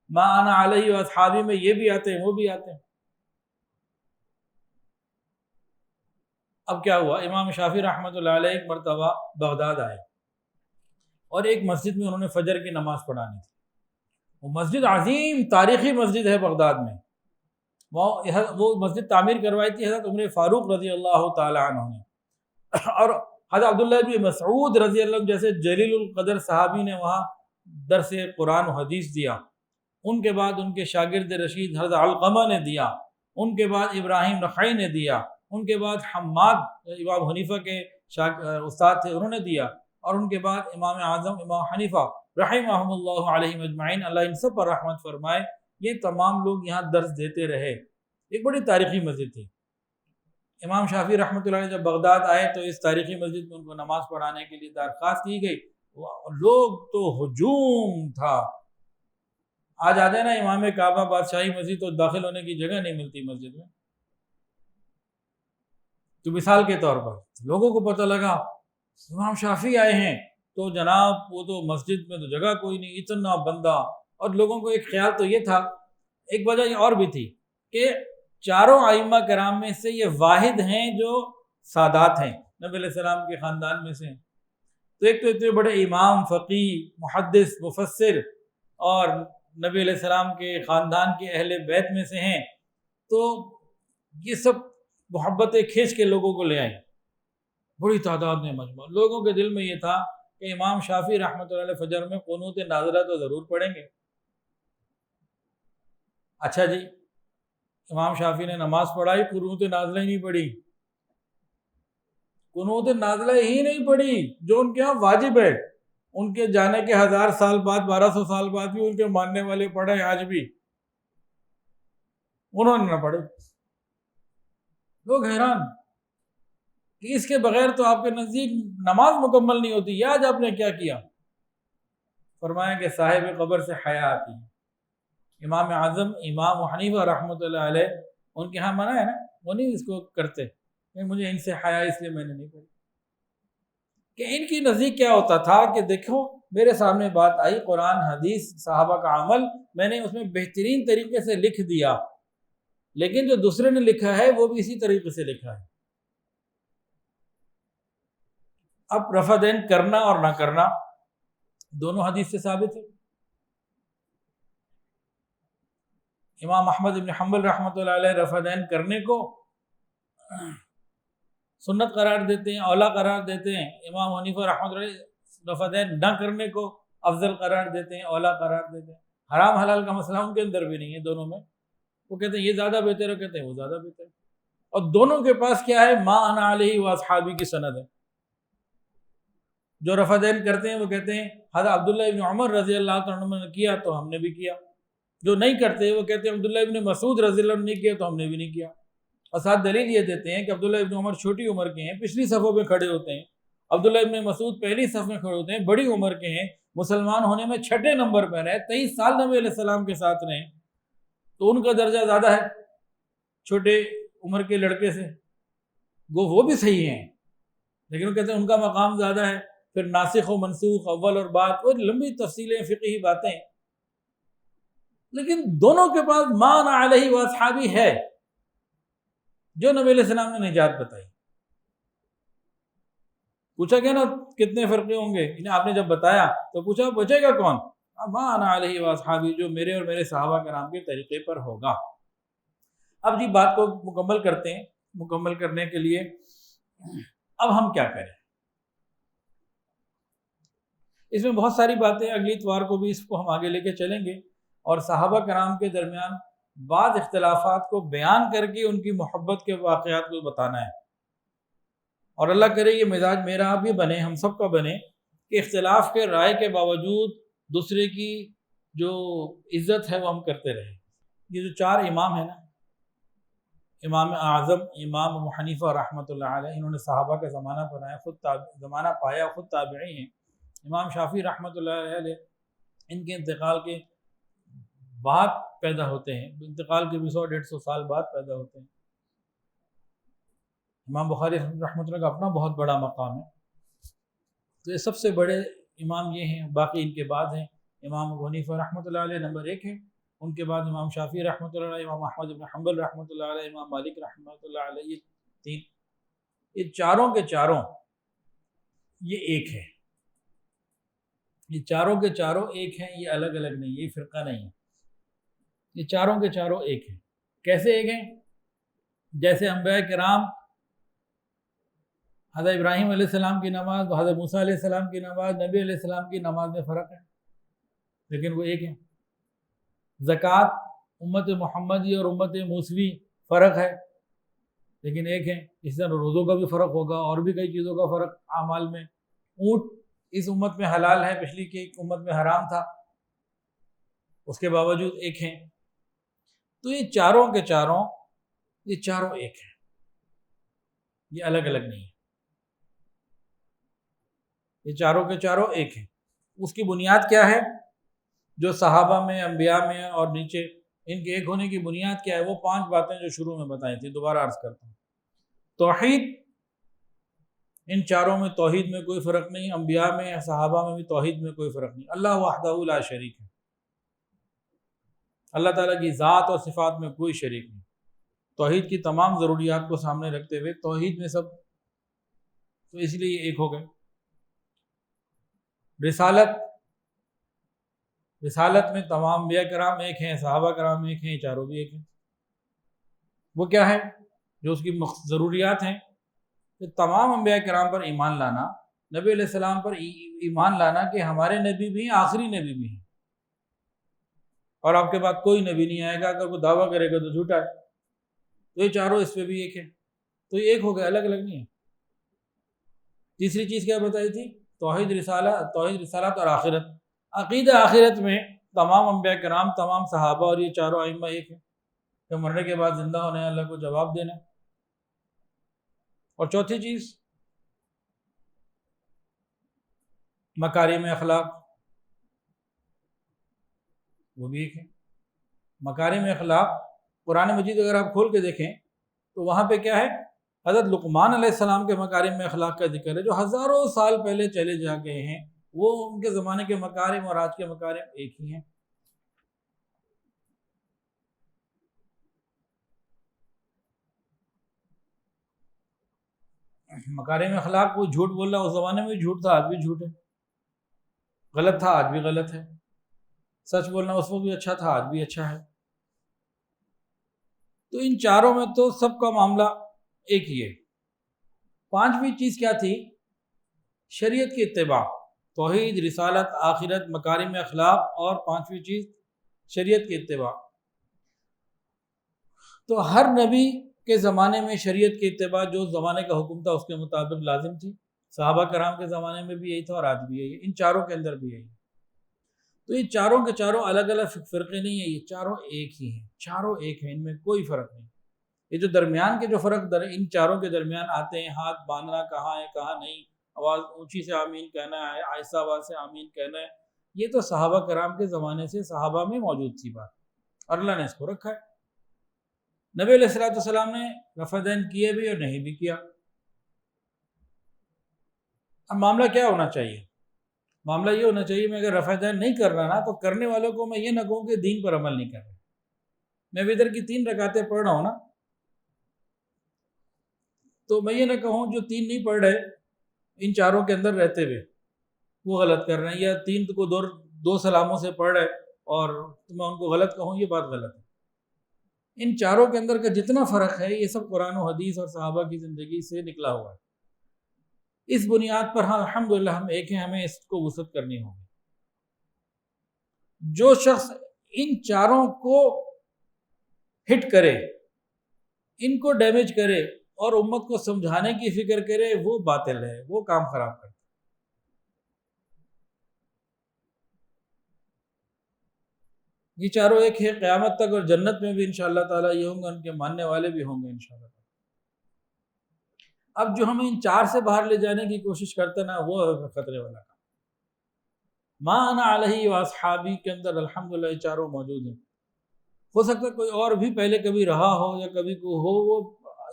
ما انا علیہ و اصحابی میں یہ بھی آتے ہیں وہ بھی آتے ہیں۔ اب کیا ہوا، امام شافعی رحمۃ اللہ علیہ ایک مرتبہ بغداد آئے اور ایک مسجد میں انہوں نے فجر کی نماز پڑھانی تھی۔ وہ مسجد عظیم تاریخی مسجد ہے بغداد میں، وہ مسجد تعمیر کروائی تھی حضرت عمر فاروق رضی اللہ تعالی عنہ نے، اور حضرت عبداللہ بن مسعود رضی اللہ عنہ جیسے جلیل القدر صحابی نے وہاں درس قرآن و حدیث دیا۔ ان کے بعد ان کے شاگرد رشید حضرت علقمہ نے دیا، ان کے بعد ابراہیم نخعی نے دیا، ان کے بعد حماد امام حنیفہ کے استاد تھے انہوں نے دیا، اور ان کے بعد امام اعظم امام حنیفہ رحمہم اللہ علیہ مجمعین، اللہ ان سب پر رحمت فرمائے، یہ تمام لوگ یہاں درس دیتے رہے۔ ایک بڑی تاریخی مسجد تھی۔ امام شافعی رحمۃ اللہ علیہ جب بغداد آئے تو اس تاریخی مسجد میں ان کو نماز پڑھانے کے لیے درخواست کی گئی، لوگ تو ہجوم تھا۔ آج آ جائے نا امام کعبہ بادشاہی مسجد تو داخل ہونے کی جگہ نہیں ملتی مسجد میں۔ تو مثال کے طور پر لوگوں کو پتہ لگا امام شافعی آئے ہیں تو جناب وہ تو مسجد میں تو جگہ کوئی نہیں، اتنا بندہ، اور لوگوں کو ایک خیال تو یہ تھا، ایک وجہ یہ اور بھی تھی کہ چاروں ائمہ کرام میں سے یہ واحد ہیں جو سادات ہیں، نبی علیہ السلام کے خاندان میں سے ہیں۔ تو ایک تو اتنے بڑے امام، فقیہ، محدث، مفسر، اور نبی علیہ السلام کے خاندان کے اہل بیت میں سے ہیں، تو یہ سب محبتیں کھینچ کے لوگوں کو لے آئیں، بڑی تعداد میں مجموعہ۔ لوگوں کے دل میں یہ تھا کہ امام شافعی رحمۃ اللہ علیہ فجر میں قنوت نازلہ تو ضرور پڑھیں گے۔ اچھا جی، امام شافعی نے نماز پڑھائی، قنوت نازلہ ہی نہیں پڑھی، قنوت نازلہ ہی نہیں پڑھی جو ان کے ہاں واجب ہے۔ ان کے جانے کے 1000 سال بعد، 1200 سال بعد بھی ان کے ماننے والے پڑھے، آج بھی انہوں نے نہ پڑھے۔ لوگ حیران کہ اس کے بغیر تو آپ کے نزدیک نماز مکمل نہیں ہوتی، یہ آج آپ نے کیا کیا؟ فرمایا کہ صاحب قبر سے حیا آتی ہے۔ امام اعظم امام حنیفہ رحمۃ اللہ علیہ ان کے ہاں منع ہے نا، وہ نہیں اس کو کرتے کہ مجھے ان سے حیا اس لیے میں نے نہیں پڑھی۔ کہ ان کی نزدیک کیا ہوتا تھا کہ دیکھو میرے سامنے بات آئی، قرآن حدیث صحابہ کا عمل میں نے اس میں بہترین طریقے سے لکھ دیا، لیکن جو دوسرے نے لکھا ہے وہ بھی اسی طریقے سے لکھا ہے۔ اب رفع دین کرنا اور نہ کرنا دونوں حدیث سے ثابت ہے۔ امام احمد بن حنبل رحمۃ اللہ علیہ رفع دین کرنے کو سنت قرار دیتے ہیں، اولا قرار دیتے ہیں۔ امام حنیفہ رحمۃ اللہ علیہ رفع دین نہ کرنے کو افضل قرار دیتے ہیں، اولا قرار دیتے ہیں۔ حرام حلال کا مسئلہ ان کے اندر بھی نہیں ہے دونوں میں، وہ کہتے ہیں یہ زیادہ بہتر ہے، کہتے ہیں وہ زیادہ بہتر ہے، اور دونوں کے پاس کیا ہے؟ ما انا علیہ و اصحابی کی سند ہے۔ جو رفع دین کرتے ہیں وہ کہتے ہیں حضرت عبداللہ ابن عمر رضی اللہ تعالیٰ عنہ نے کیا تو ہم نے بھی کیا، جو نہیں کرتے وہ کہتے ہیں عبداللہ ابن مسعود رضی اللہ عنہ نے کیا تو ہم نے بھی نہیں کیا، اور ساتھ دلیل یہ دیتے ہیں کہ عبداللہ ابن عمر چھوٹی عمر کے ہیں، پچھلی صفوں میں کھڑے ہوتے ہیں، عبداللہ ابن مسعود پہلی صف میں کھڑے ہوتے ہیں، بڑی عمر کے ہیں، مسلمان ہونے میں 6 نمبر پر رہے، 23 سال نبی علیہ السلام کے ساتھ رہے، تو ان کا درجہ زیادہ ہے چھوٹے عمر کے لڑکے سے، گو وہ بھی صحیح ہیں لیکن وہ کہتے ہیں ان کا مقام زیادہ ہے۔ پھر ناسخ و منسوخ، اول اور بعد، اور لمبی تفصیلیں، فقہی باتیں، لیکن دونوں کے پاس ما انا علیہ و اصحابی ہے، جو نبی علیہ السلام نے نجات بتائی۔ پوچھا گیا نا کتنے فرقے ہوں گے، انہیں آپ نے جب بتایا تو پوچھا بچے گا کون؟ ما انا علیہ و اصحابی، جو میرے اور میرے صحابہ کرام کے طریقے پر ہوگا۔ اب جی بات کو مکمل کرتے ہیں، مکمل کرنے کے لیے اب ہم کیا کریں؟ اس میں بہت ساری باتیں، اگلی اتوار کو بھی اس کو ہم آگے لے کے چلیں گے، اور صحابہ کرام کے درمیان بعض اختلافات کو بیان کر کے ان کی محبت کے واقعات کو بتانا ہے، اور اللہ کرے یہ مزاج میرا بھی بنے، ہم سب کا بنے، کہ اختلاف کے رائے کے باوجود دوسرے کی جو عزت ہے وہ ہم کرتے رہیں۔ یہ جو 4 امام ہیں نا، امام اعظم امام ابو حنیفہ رحمۃ اللہ علیہ، انہوں نے صحابہ کا زمانہ پایا، زمانہ پایا، خود تابعی ہیں۔ امام شافعی رحمۃ اللہ علیہ ان کے انتقال کے بعد پیدا ہوتے ہیں، انتقال کے بھی 100-150 سال بعد پیدا ہوتے ہیں۔ امام بخاری رحمۃ اللہ کا اپنا بہت بڑا مقام ہے، تو یہ سب سے بڑے امام یہ ہیں، باقی ان کے بعد ہیں امام ابو حنیفہ رحمۃ اللہ علیہ نمبر 1 ہیں، ان کے بعد امام شافعی رحمۃ اللہ علیہ، امام احمد بن حنبل رحمۃ اللہ علیہ، امام مالک رحمۃ اللہ علیہ، یہ 3، یہ چاروں کے چاروں یہ ایک ہے، یہ چاروں کے چاروں ایک ہیں، یہ الگ الگ نہیں، یہ فرقہ نہیں ہے، یہ چاروں کے چاروں ایک ہیں۔ کیسے ایک ہیں؟ جیسے انبیاء کرام، حضرت ابراہیم علیہ السلام کی نماز، حضرت موسیٰ علیہ السلام کی نماز، نبی علیہ السلام کی نماز میں فرق ہے، لیکن وہ ایک ہیں۔ زکوٰۃ امت محمدی اور امت موسوی فرق ہے، لیکن ایک ہیں۔ اس طرح روزوں کا بھی فرق ہوگا، اور بھی کئی چیزوں کا فرق اعمال میں۔ اونٹ اس امت میں حلال ہے، پچھلی کی امت میں حرام تھا، اس کے باوجود ایک ہیں۔ تو یہ چاروں کے چاروں، یہ چاروں ایک ہیں، یہ الگ الگ نہیں ہیں، یہ چاروں کے چاروں ایک ہیں۔ اس کی بنیاد کیا ہے؟ جو صحابہ میں، انبیاء میں اور نیچے ان کے ایک ہونے کی بنیاد کیا ہے؟ وہ 5 باتیں جو شروع میں بتائی تھی، دوبارہ عرض کرتا ہوں۔ توحید، ان چاروں میں توحید میں کوئی فرق نہیں، انبیاء میں، صحابہ میں بھی توحید میں کوئی فرق نہیں۔ اللہ وحدہ لا شریک ہے، اللہ تعالیٰ کی ذات اور صفات میں کوئی شریک نہیں۔ توحید کی تمام ضروریات کو سامنے رکھتے ہوئے توحید میں سب، تو اس لیے یہ ایک ہو گئے۔ رسالت میں تمام انبیاء کرام ایک ہیں، صحابہ کرام ایک ہیں، یہ چاروں بھی ایک ہیں۔ وہ کیا ہے جو اس کی ضروریات ہیں؟ کہ تمام انبیاء کرام پر ایمان لانا، نبی علیہ السلام پر ایمان لانا کہ ہمارے نبی بھی ہیں، آخری نبی بھی ہیں، اور آپ کے بعد کوئی نبی نہیں آئے گا، اگر کوئی دعویٰ کرے گا تو جھوٹا ہے۔ تو یہ چاروں اس پہ بھی ایک ہے، تو یہ ایک ہو گئے، الگ الگ نہیں ہے۔ تیسری چیز کیا بتائی تھی؟ توحید رسالت اور آخرت۔ عقیدہ آخرت میں تمام انبیاء کرام، تمام صحابہ اور یہ چاروں ائمہ ایک ہیں کہ مرنے کے بعد زندہ ہونے اللہ کو جواب دینا۔ اور چوتھی چیز مکارم اخلاق، وہ بھی ایک ہے۔ مکارم اخلاق قرآن مجید اگر آپ کھول کے دیکھیں تو وہاں پہ کیا ہے؟ حضرت لقمان علیہ السلام کے مکارم اخلاق کا ذکر ہے، جو ہزاروں سال پہلے چلے جا گئے ہیں، وہ ان کے زمانے کے مکارم اور آج کے مکارم ایک ہی ہیں۔ مکارم اخلاق، وہ جھوٹ بول رہا اس زمانے میں بھی جھوٹ تھا، آج بھی جھوٹ ہے، غلط تھا آج بھی غلط ہے، سچ بولنا اس وقت بھی اچھا تھا آج بھی اچھا ہے۔ تو ان چاروں میں تو سب کا معاملہ ایک ہی ہے۔ پانچویں چیز کیا تھی؟ شریعت کی اتباع، توحید، رسالت، آخرت، مکارم اخلاق، اور پانچویں چیز شریعت کی اتباع. تو ہر نبی کے زمانے میں شریعت کی اتباع جو زمانے کا حکم تھا اس کے مطابق لازم تھی. صحابہ کرام کے زمانے میں بھی یہی تھا اور آج بھی یہی ہے. ان چاروں کے اندر بھی یہی ہے. تو یہ چاروں کے چاروں الگ الگ فرقے نہیں ہیں، یہ چاروں ایک ہی ہیں. چاروں ایک ہیں، ان میں کوئی فرق نہیں. یہ جو درمیان کے جو فرق ان چاروں کے درمیان آتے ہیں، ہاتھ باندھنا کہاں ہے کہاں نہیں، آواز اونچی سے آمین کہنا ہے، آہستہ آواز سے آمین کہنا ہے، یہ تو صحابہ کرام کے زمانے سے صحابہ میں موجود تھی بات، اور اللہ نے اس کو رکھا ہے. نبی علیہ الصلوۃ والسلام نے رفع دین کیے بھی اور نہیں بھی کیا. اب معاملہ کیا ہونا چاہیے؟ معاملہ یہ ہونا چاہیے، میں اگر رفع دین نہیں کر رہا نا تو کرنے والوں کو میں یہ نہ کہوں کہ دین پر عمل نہیں کر رہا. میں ادھر کی 3 رکعتیں پڑھ رہا ہوں نا، تو میں یہ نہ کہوں جو 3 نہیں پڑھ رہے ان چاروں کے اندر رہتے ہوئے وہ غلط کر رہے ہیں، یا 3 کو 2 سلاموں سے پڑھ رہے اور میں ان کو غلط کہوں، یہ بات غلط ہے. ان چاروں کے اندر کا جتنا فرق ہے یہ سب قرآن و حدیث اور صحابہ کی زندگی سے نکلا ہوا ہے. اس بنیاد پر ہاں الحمدللہ ہم ایک ہیں، ہمیں اس کو وسعت کرنی ہوگی. جو شخص ان چاروں کو ہٹ کرے، ان کو ڈیمیج کرے اور امت کو سمجھانے کی فکر کرے، وہ باطل ہے، وہ کام خراب کرتا ہے. یہ چاروں ایک ہے قیامت تک، اور جنت میں بھی انشاءاللہ تعالیٰ یہ ہوں گے، ان کے ماننے والے بھی ہوں گے انشاءاللہ. اب جو ہمیں ان 4 سے باہر لے جانے کی کوشش کرتے نا، وہ خطرے والا کام. ما انا علیہ واصحابی کے اندر الحمدللہ یہ چاروں موجود ہیں. ہو سکتا ہے کوئی اور بھی پہلے کبھی رہا ہو یا کبھی کوئی ہو، وہ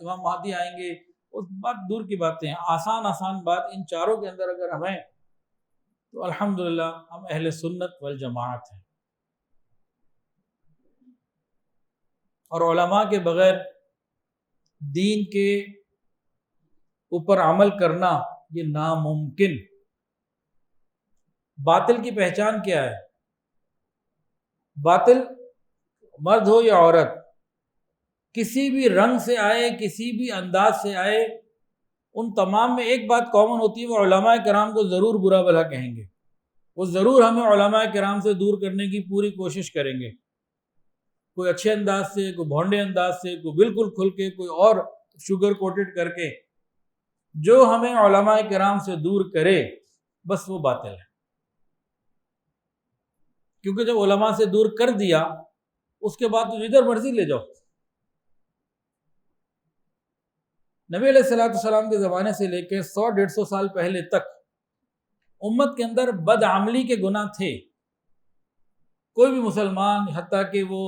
امام مہدی آئیں گے، اس بات دور کی باتیں ہیں. آسان بات ان چاروں کے اندر اگر ہمیں تو الحمدللہ ہم اہل سنت والجماعت ہیں. اور علماء کے بغیر دین کے اوپر عمل کرنا یہ ناممکن. باطل کی پہچان کیا ہے؟ باطل مرد ہو یا عورت، کسی بھی رنگ سے آئے، کسی بھی انداز سے آئے، ان تمام میں ایک بات کامن ہوتی ہے، وہ علماء کرام کو ضرور برا بھلا کہیں گے. وہ ضرور ہمیں علماء کرام سے دور کرنے کی پوری کوشش کریں گے. کوئی اچھے انداز سے، کوئی بھونڈے انداز سے، کوئی بالکل کھل کے، کوئی اور شوگر کوٹڈ کر کے. جو ہمیں علماء کرام سے دور کرے بس وہ باطل ہے. کیونکہ جب علماء سے دور کر دیا اس کے بعد تو جدھر مرضی لے جاؤ. نبی علیہ الصلوۃ والسلام کے زمانے سے لے کے 100-150 سال پہلے تک امت کے اندر بدعملی کے گناہ تھے. کوئی بھی مسلمان، حتیٰ کہ وہ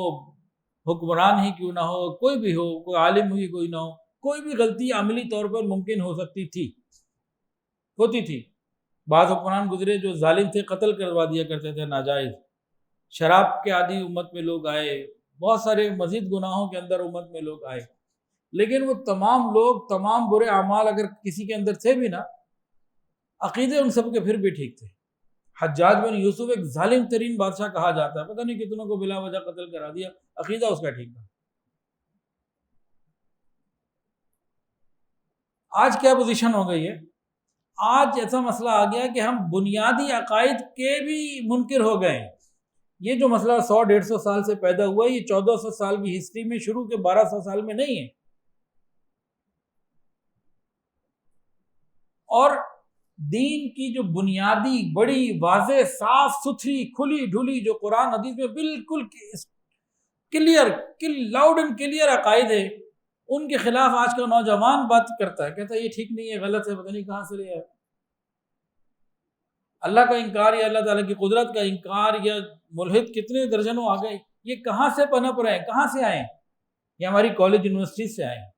حکمران ہی کیوں نہ ہو، کوئی بھی ہو، کوئی عالم ہی کوئی نہ ہو، کوئی بھی غلطی عملی طور پر ممکن ہو سکتی تھی، ہوتی تھی. بعض حکمران گزرے جو ظالم تھے، قتل کروا دیا کرتے تھے ناجائز. شراب کے عادی امت میں لوگ آئے، بہت سارے مزید گناہوں کے اندر امت میں لوگ آئے. لیکن وہ تمام لوگ، تمام برے اعمال اگر کسی کے اندر تھے بھی نا، عقیدے ان سب کے پھر بھی ٹھیک تھے. حجاج بن یوسف ایک ظالم ترین بادشاہ کہا جاتا ہے، پتہ نہیں کتنوں کو بلا وجہ قتل کرا دیا، عقیدہ اس کا ٹھیک تھا. آج کیا پوزیشن ہو گئی ہے؟ آج ایسا مسئلہ آ گیا کہ ہم بنیادی عقائد کے بھی منکر ہو گئے ہیں. یہ جو مسئلہ 100-150 سال سے پیدا ہوا ہے، یہ 1400 سال کی ہسٹری میں شروع کے 1200 سال میں نہیں ہے. اور دین کی جو بنیادی بڑی واضح صاف ستھری کھلی ڈھلی جو قرآن حدیث میں بالکل کلیئر لاؤڈ اینڈ کلیئر عقائد ہے، ان کے خلاف آج کا نوجوان بات کرتا ہے، کہتا ہے یہ ٹھیک نہیں ہے، غلط ہے، پتہ نہیں کہاں سے لے آیا. اللہ کا انکار یا اللہ تعالیٰ کی قدرت کا انکار، یا ملحد کتنے درجنوں آ گئے. یہ کہاں سے پنپ رہے ہیں؟ کہاں سے آئے ہیں؟ یہ ہماری کالج یونیورسٹی سے آئے ہیں.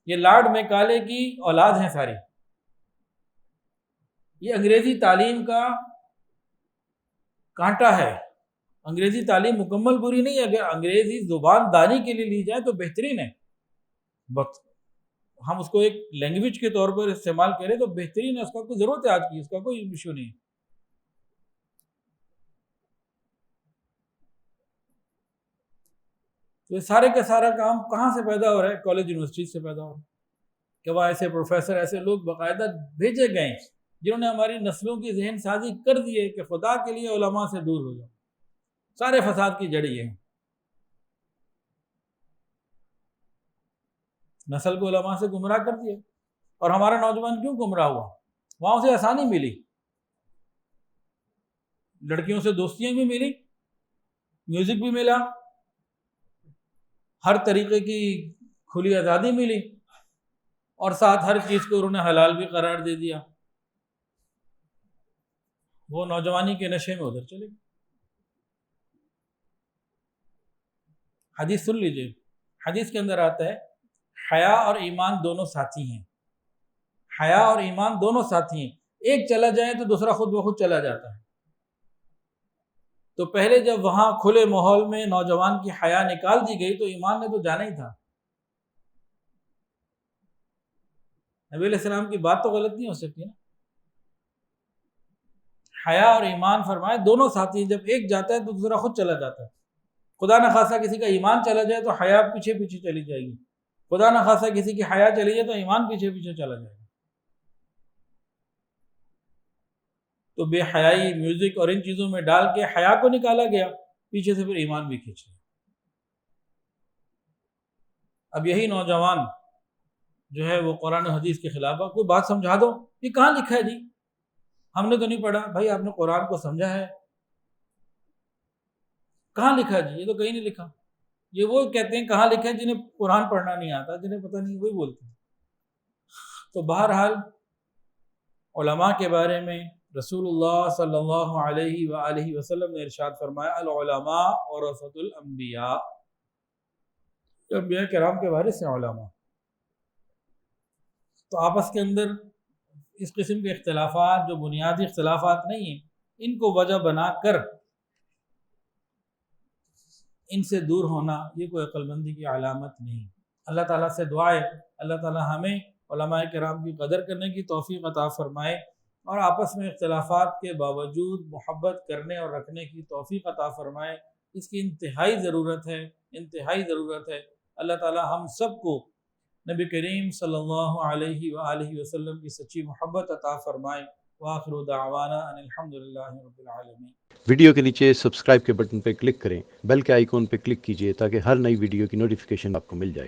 یہ لارڈ میکالے کی اولاد ہیں ساری. یہ انگریزی تعلیم کا کانٹا ہے. انگریزی تعلیم مکمل بری نہیں ہے، اگر انگریزی زبان دانی کے لیے لی جائے تو بہترین ہے. بس ہم اس کو ایک لینگویج کے طور پر استعمال کریں تو بہترین ہے، اس کا کوئی ضرورت ہے آج کی، اس کا کوئی ایشو نہیں. تو یہ سارے کا سارا کام کہاں سے پیدا ہو رہا ہے؟ کالج یونیورسٹی سے پیدا ہو رہا ہے کہ وہاں ایسے پروفیسر، ایسے لوگ باقاعدہ بھیجے گئے جنہوں نے ہماری نسلوں کی ذہن سازی کر دی ہے کہ خدا کے لیے علماء سے دور ہو جاؤ. سارے فساد کی جڑ یہ ہے. نسل کو علماء سے گمراہ کر دیا. اور ہمارا نوجوان کیوں گمراہ ہوا؟ وہاں اسے آسانی ملی، لڑکیوں سے دوستیاں بھی ملی، میوزک بھی ملا، ہر طریقے کی کھلی آزادی ملی، اور ساتھ ہر چیز کو انہوں نے حلال بھی قرار دے دیا. وہ نوجوانی کے نشے میں ادھر چلے گئے. حدیث سن لیجئے. حدیث کے اندر آتا ہے حیا اور ایمان دونوں ساتھی ہیں. حیا اور ایمان دونوں ساتھی ہیں. ایک چلا جائے تو دوسرا خود بخود چلا جاتا ہے. تو پہلے جب وہاں کھلے ماحول میں نوجوان کی حیا نکال دی گئی تو ایمان نے تو جانا ہی تھا. نبی علیہ السلام کی بات تو غلط نہیں ہو سکتی نا. حیا اور ایمان فرمائے دونوں ساتھی ہیں. جب ایک جاتا ہے تو دوسرا خود چلا جاتا ہے. خدا نخواستہ کسی کا ایمان چلا جائے تو حیا پیچھے پیچھے چلی جائے گی. خدا نخواستہ کسی کی حیا چلی جائے تو ایمان پیچھے پیچھے چلا جائے گا. تو بے حیائی میوزک اور ان چیزوں میں ڈال کے حیا کو نکالا گیا، پیچھے سے پھر ایمان بھی کھینچ لیا. اب یہی نوجوان جو ہے وہ قرآن و حدیث کے خلاف ہے. کوئی بات سمجھا دو، یہ کہاں لکھا ہے جی؟ ہم نے تو نہیں پڑھا. بھائی آپ نے قرآن کو سمجھا ہے؟ کہاں لکھا ہے جی؟ یہ تو کہیں نہیں لکھا. یہ وہ کہتے ہیں کہاں لکھا ہے جنہیں قرآن پڑھنا نہیں آتا، جنہیں پتہ نہیں وہی بولتے ہیں. تو بہرحال علماء کے بارے میں رسول اللہ صلی اللہ علیہ وآلہ وسلم نے ارشاد فرمایا العلماء ورثۃ الانبیاء. انبیاء کرام کے وارث ہیں علماء. تو آپس کے اندر اس قسم کے اختلافات جو بنیادی اختلافات نہیں ہیں، ان کو وجہ بنا کر ان سے دور ہونا یہ کوئی عقل مندی کی علامت نہیں. اللہ تعالیٰ سے دعا ہے اللہ تعالیٰ ہمیں علماء کرام کی قدر کرنے کی توفیق عطا فرمائے، اور آپس میں اختلافات کے باوجود محبت کرنے اور رکھنے کی توفیق عطا فرمائے. اس کی انتہائی ضرورت ہے، انتہائی ضرورت ہے. اللہ تعالیٰ ہم سب کو نبی کریم صلی اللہ علیہ وآلہ وسلم کی سچی محبت عطا فرمائے. وآخر دعوانا ان الحمدللہ رب العالمین. ویڈیو کے نیچے سبسکرائب کے بٹن پہ کلک کریں، بیل کے آئیکن پہ کلک کیجئے تاکہ ہر نئی ویڈیو کی نوٹیفیکیشن آپ کو مل جائے.